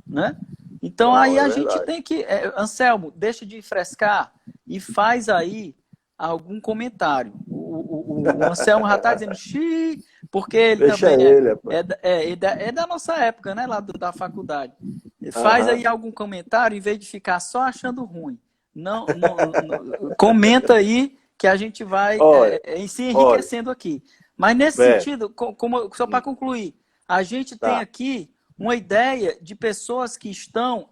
né? Então aí a gente tem que... Anselmo, deixa de frescar e faz aí algum comentário. O Anselmo já está dizendo xiii, porque ele deixa também ele, é da nossa época, né? Lá da faculdade. Faz aí algum comentário em vez de ficar só achando ruim. Não, comenta aí que a gente vai se enriquecendo aqui. Mas nesse sentido, só para concluir, a gente tem aqui uma ideia de pessoas que estão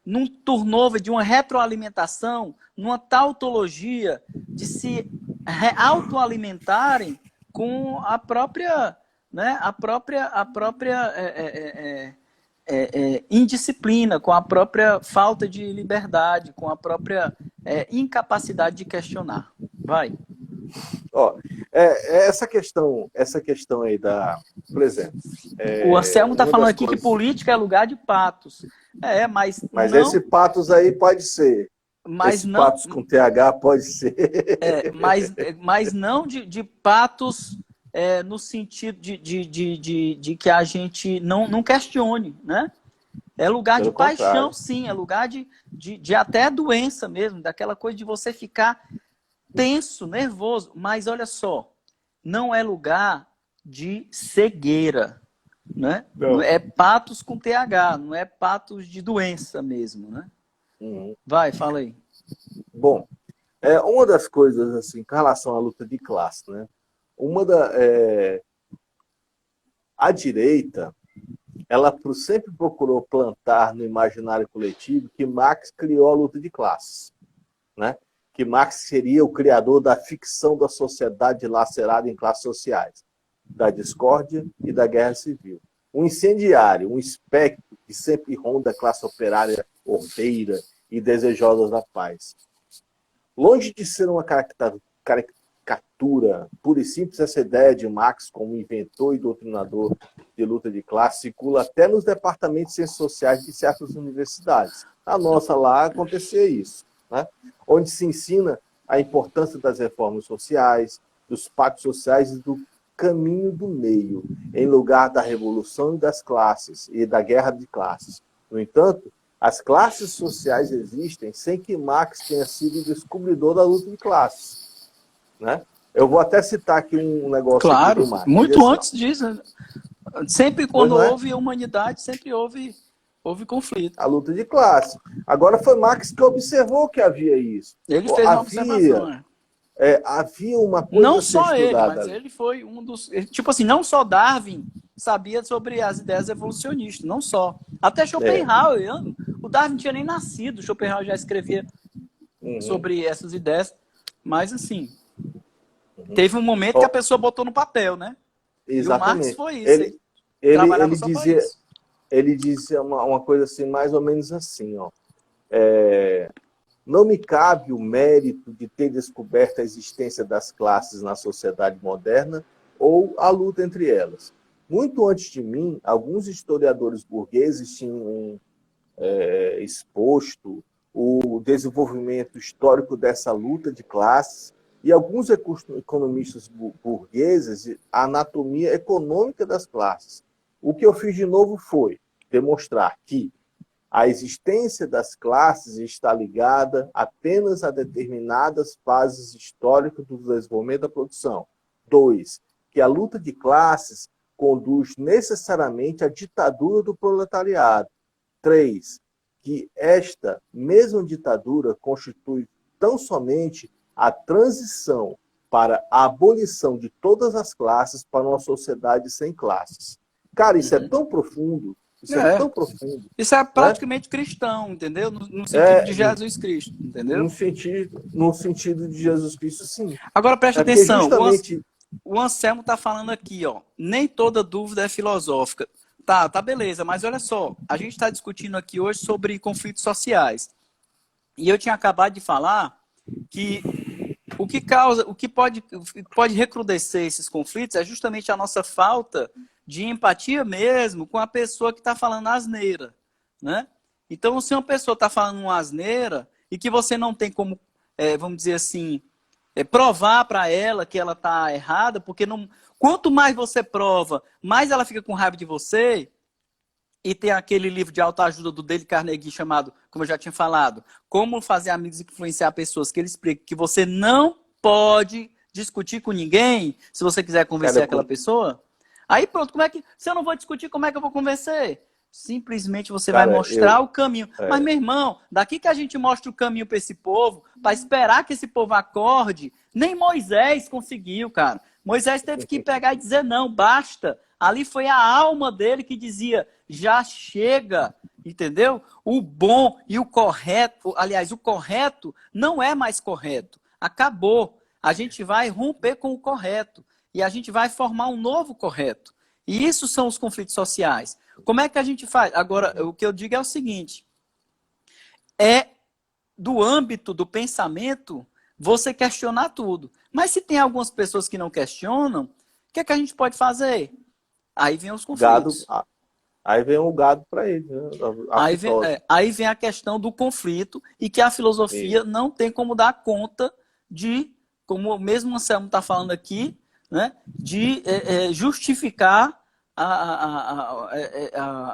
num turnover, de uma retroalimentação, numa tautologia, de se autoalimentarem com a própria, né, indisciplina, com a própria falta de liberdade, com a própria incapacidade de questionar. Vai. Essa questão aí por exemplo... o Anselmo está falando aqui que política é lugar de patos. Mas não, esse patos aí pode ser. Mas esse não, patos com TH pode ser. Mas não de patos no sentido de que a gente não questione, né? É lugar de paixão, sim. É lugar de até doença mesmo, daquela coisa de você ficar tenso, nervoso. Mas olha só, não é lugar de cegueira. né? Não. É patos com TH, não é patos de doença mesmo, né? Uhum. Vai, fala aí. Bom, uma das coisas, assim, com relação à luta de classe, né? A direita, ela sempre procurou plantar no imaginário coletivo que Marx criou a luta de classes, né? Que Marx seria o criador da ficção da sociedade lacerada em classes sociais, da discórdia e da guerra civil. Um incendiário, um espectro que sempre ronda a classe operária ordeira e desejosa da paz. Longe de ser uma caricatura pura e simples, essa ideia de Marx como inventor e doutrinador de luta de classe circula até nos departamentos de ciências sociais de certas universidades. A nossa lá acontecia isso, né? Onde se ensina a importância das reformas sociais, dos pactos sociais e do caminho do meio, em lugar da revolução das classes e da guerra de classes. No entanto, as classes sociais existem sem que Marx tenha sido o descobridor da luta de classes, né? Eu vou até citar aqui um negócio Claro, aqui do Marx. muito antes disso. Sempre quando Pois não é? houve humanidade, sempre houve conflito. A luta de classe. Agora foi Marx que observou que havia isso. Ele fez uma observação, né? Havia uma coisa Não a ser só ele, estudada. mas ele foi um dos... Tipo assim, não só Darwin sabia sobre as ideias evolucionistas, não só. Até Schopenhauer, o Darwin não tinha nem nascido, Schopenhauer já escrevia sobre essas ideias, mas assim, teve um momento que a pessoa botou no papel, né? Exatamente. E o Marx foi isso. Ele dizia uma coisa assim, mais ou menos assim, ó. Não me cabe o mérito de ter descoberto a existência das classes na sociedade moderna ou a luta entre elas. Muito antes de mim, alguns historiadores burgueses tinham exposto o desenvolvimento histórico dessa luta de classes e alguns economistas burgueses a anatomia econômica das classes. O que eu fiz de novo foi demonstrar que a existência das classes está ligada apenas a determinadas fases históricas do desenvolvimento da produção. 2. Que a luta de classes conduz necessariamente à ditadura do proletariado. 3. Que esta mesma ditadura constitui tão somente a transição para a abolição de todas as classes para uma sociedade sem classes. Cara, isso é tão profundo. Isso é tão profundo. Isso é praticamente cristão, entendeu? No sentido de Jesus Cristo, entendeu? No sentido de Jesus Cristo, sim. Agora preste atenção. Justamente... O Anselmo está falando aqui, ó. Nem toda dúvida é filosófica. Tá beleza, mas olha só. A gente está discutindo aqui hoje sobre conflitos sociais. E eu tinha acabado de falar que o que pode recrudescer esses conflitos é justamente a nossa falta de empatia mesmo com a pessoa que está falando asneira, né? Então, se uma pessoa está falando uma asneira e que você não tem como, vamos dizer assim, provar para ela que ela está errada, porque quanto mais você prova, mais ela fica com raiva de você. E tem aquele livro de autoajuda do Dale Carnegie chamado, como eu já tinha falado, Como Fazer Amigos e Influenciar Pessoas, que ele explica que você não pode discutir com ninguém se você quiser convencer aquela pessoa. Aí pronto, se eu não vou discutir, como é que eu vou convencer? Simplesmente você vai mostrar o caminho. Mas, meu irmão, daqui que a gente mostra o caminho para esse povo, para esperar que esse povo acorde, nem Moisés conseguiu, cara. Moisés teve que pegar e dizer não, basta. Ali foi a alma dele que dizia, já chega, entendeu? O bom e o correto, aliás, o correto não é mais correto. Acabou. A gente vai romper com o correto. E a gente vai formar um novo correto. E isso são os conflitos sociais. Como é que a gente faz? Agora, o que eu digo é o seguinte. É do âmbito do pensamento você questionar tudo. Mas se tem algumas pessoas que não questionam, o que é que a gente pode fazer? Aí vem os conflitos. Aí vem o gado para ele. Né? Aí vem a questão do conflito e que a filosofia não tem como dar conta de, como mesmo o Anselmo está falando aqui, né, de justificar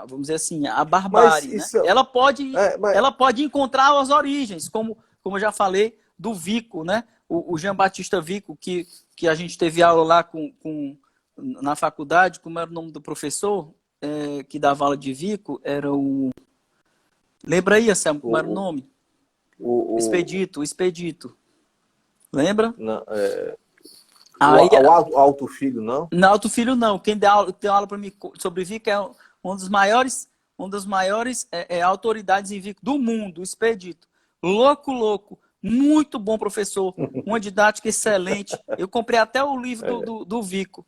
vamos dizer assim, a barbárie. Né? Ela pode encontrar as origens, como eu já falei, do Vico, né? O Jean Batista Vico, que a gente teve aula lá na faculdade, como era o nome do professor? que dava aula de Vico era o... Lembra aí, Anselmo, como era o nome? O Expedito. Lembra? Não, Aí, o Alto Filho, não? não, Alto Filho não. Quem deu aula para mim sobre Vico é um dos maiores, autoridades em Vico do mundo, o Expedito. Louco. Muito bom professor. Uma didática excelente. Eu comprei até o livro do Vico.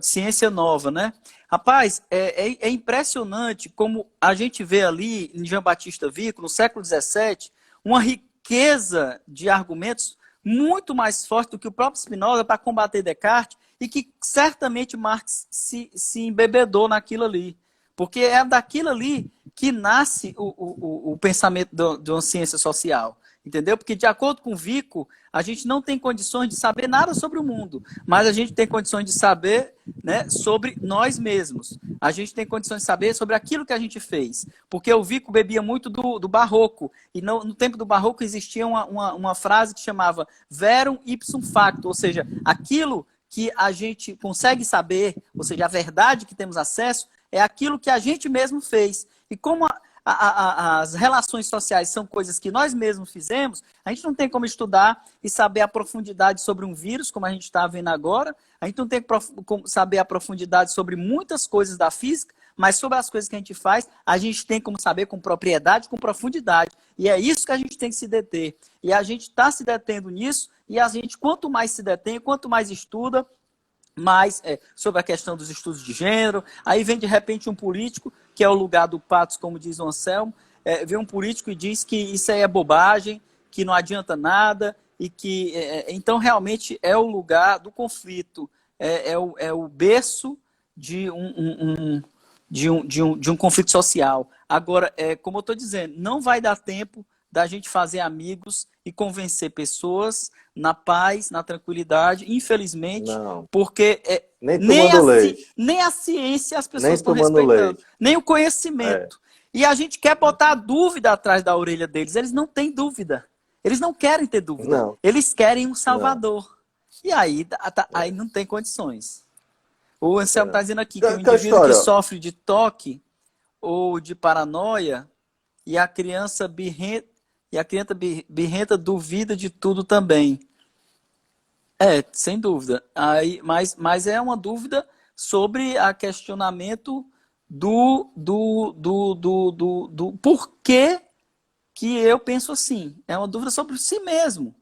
Ciência Nova, né? Rapaz, é impressionante como a gente vê ali em Jean Batista Vico, no século XVII, uma riqueza de argumentos muito mais forte do que o próprio Spinoza para combater Descartes, e que certamente Marx se embebedou naquilo ali. Porque é daquilo ali que nasce o pensamento de uma ciência social. Entendeu? Porque, de acordo com Vico, a gente não tem condições de saber nada sobre o mundo, mas a gente tem condições de saber, né, sobre nós mesmos. A gente tem condições de saber sobre aquilo que a gente fez. Porque o Vico bebia muito do barroco, e no tempo do barroco existia uma frase que chamava verum ipsum facto, ou seja, aquilo que a gente consegue saber, ou seja, a verdade que temos acesso, é aquilo que a gente mesmo fez. E como as relações sociais são coisas que nós mesmos fizemos, a gente não tem como estudar e saber a profundidade sobre um vírus, como a gente está vendo agora, a gente não tem como saber a profundidade sobre muitas coisas da física, mas sobre as coisas que a gente faz, a gente tem como saber com propriedade, com profundidade. E é isso que a gente tem que se deter. E a gente está se detendo nisso, e a gente, quanto mais se detém, quanto mais estuda, mais sobre a questão dos estudos de gênero, aí vem de repente um político, que é o lugar do patos, como diz o Anselmo, vem um político e diz que isso aí é bobagem, que não adianta nada, e que então realmente é o lugar do conflito, é o berço de um conflito social. Agora, como eu estou dizendo, não vai dar tempo da gente fazer amigos e convencer pessoas na paz, na tranquilidade, infelizmente, não. Porque nem a ciência as pessoas estão respeitando, nem o conhecimento. E a gente quer botar a dúvida atrás da orelha deles. Eles não têm dúvida. Eles não querem ter dúvida. Não. Eles querem um salvador. Não. E aí não tem condições. O Anselmo está dizendo aqui que o indivíduo que sofre de toque ou de paranoia e a criança birrenta duvida de tudo também. Sem dúvida. Mas é uma dúvida sobre a questionamento do porquê que eu penso assim. É uma dúvida sobre si mesmo.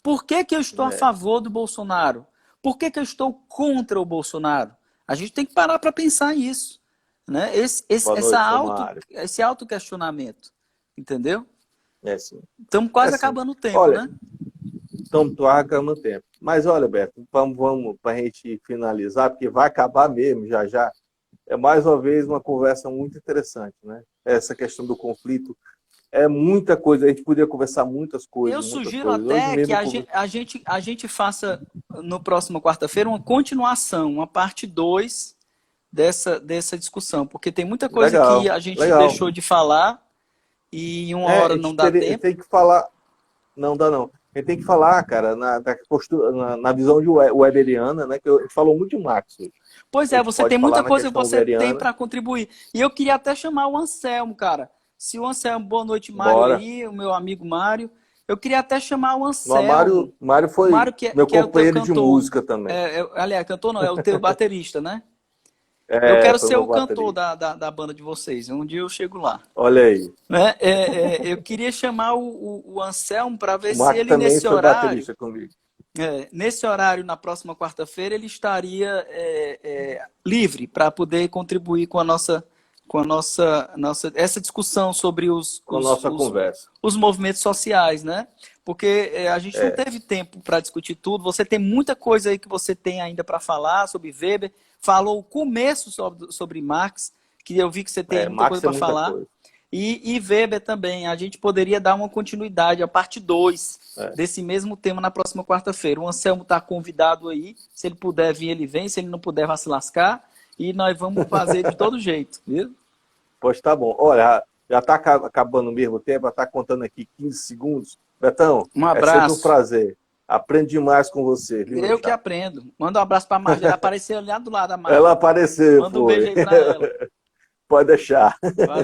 Por que eu estou a favor do Bolsonaro? Por que eu estou contra o Bolsonaro? A gente tem que parar para pensar nisso. Né? Esse autoquestionamento. Entendeu? Estamos quase acabando o tempo, olha, né? Estamos quase acabando o tempo. Mas olha, Beto, vamos para a gente finalizar, porque vai acabar mesmo já. É mais uma vez uma conversa muito interessante, né? Essa questão do conflito é muita coisa, a gente podia conversar muitas coisas. Eu sugiro até que a gente faça, no próximo quarta-feira, uma continuação, uma parte 2 dessa discussão, porque tem muita coisa que a gente deixou de falar e em uma hora não dá tempo. Tem que falar, não dá não. A gente tem que falar, cara, na visão weberiana, né? Que a gente falou muito de Marx hoje. Pois é, você tem muita coisa que você tem para contribuir. E eu queria até chamar o Anselmo, cara. Se o Anselmo, boa noite, Mário aí, o meu amigo Mário. Eu queria até chamar o Anselmo. Mário foi meu companheiro de música também. Aliás, cantor não, é o teu baterista, né? Eu quero ser o cantor da banda de vocês. Um dia eu chego lá. Olha aí. Eu queria chamar o Anselmo para ver se ele, também nesse horário... baterista comigo. Nesse horário, na próxima quarta-feira, ele estaria livre para poder contribuir com essa discussão sobre os movimentos sociais, né? Porque a gente não teve tempo para discutir tudo. Você tem muita coisa aí que você tem ainda para falar sobre Weber. Falou o começo sobre Marx, que eu vi que você tem muita coisa para falar. E Weber também. A gente poderia dar uma continuidade, a parte 2 desse mesmo tema na próxima quarta-feira. O Anselmo está convidado aí. Se ele puder vir, ele vem. Se ele não puder, vai se lascar. E nós vamos fazer de todo jeito, viu? Pois tá bom. Olha, já está acabando o mesmo tempo, já está contando aqui 15 segundos. Betão, um abraço. É sempre um prazer. Aprendo demais com você, viu, meu Eu que chapa? aprendo. Manda um abraço pra Marli. Ela apareceu ali do lado da Marli. Ela apareceu, Manda um beijo foi. aí pra ela. Pode deixar. Valeu.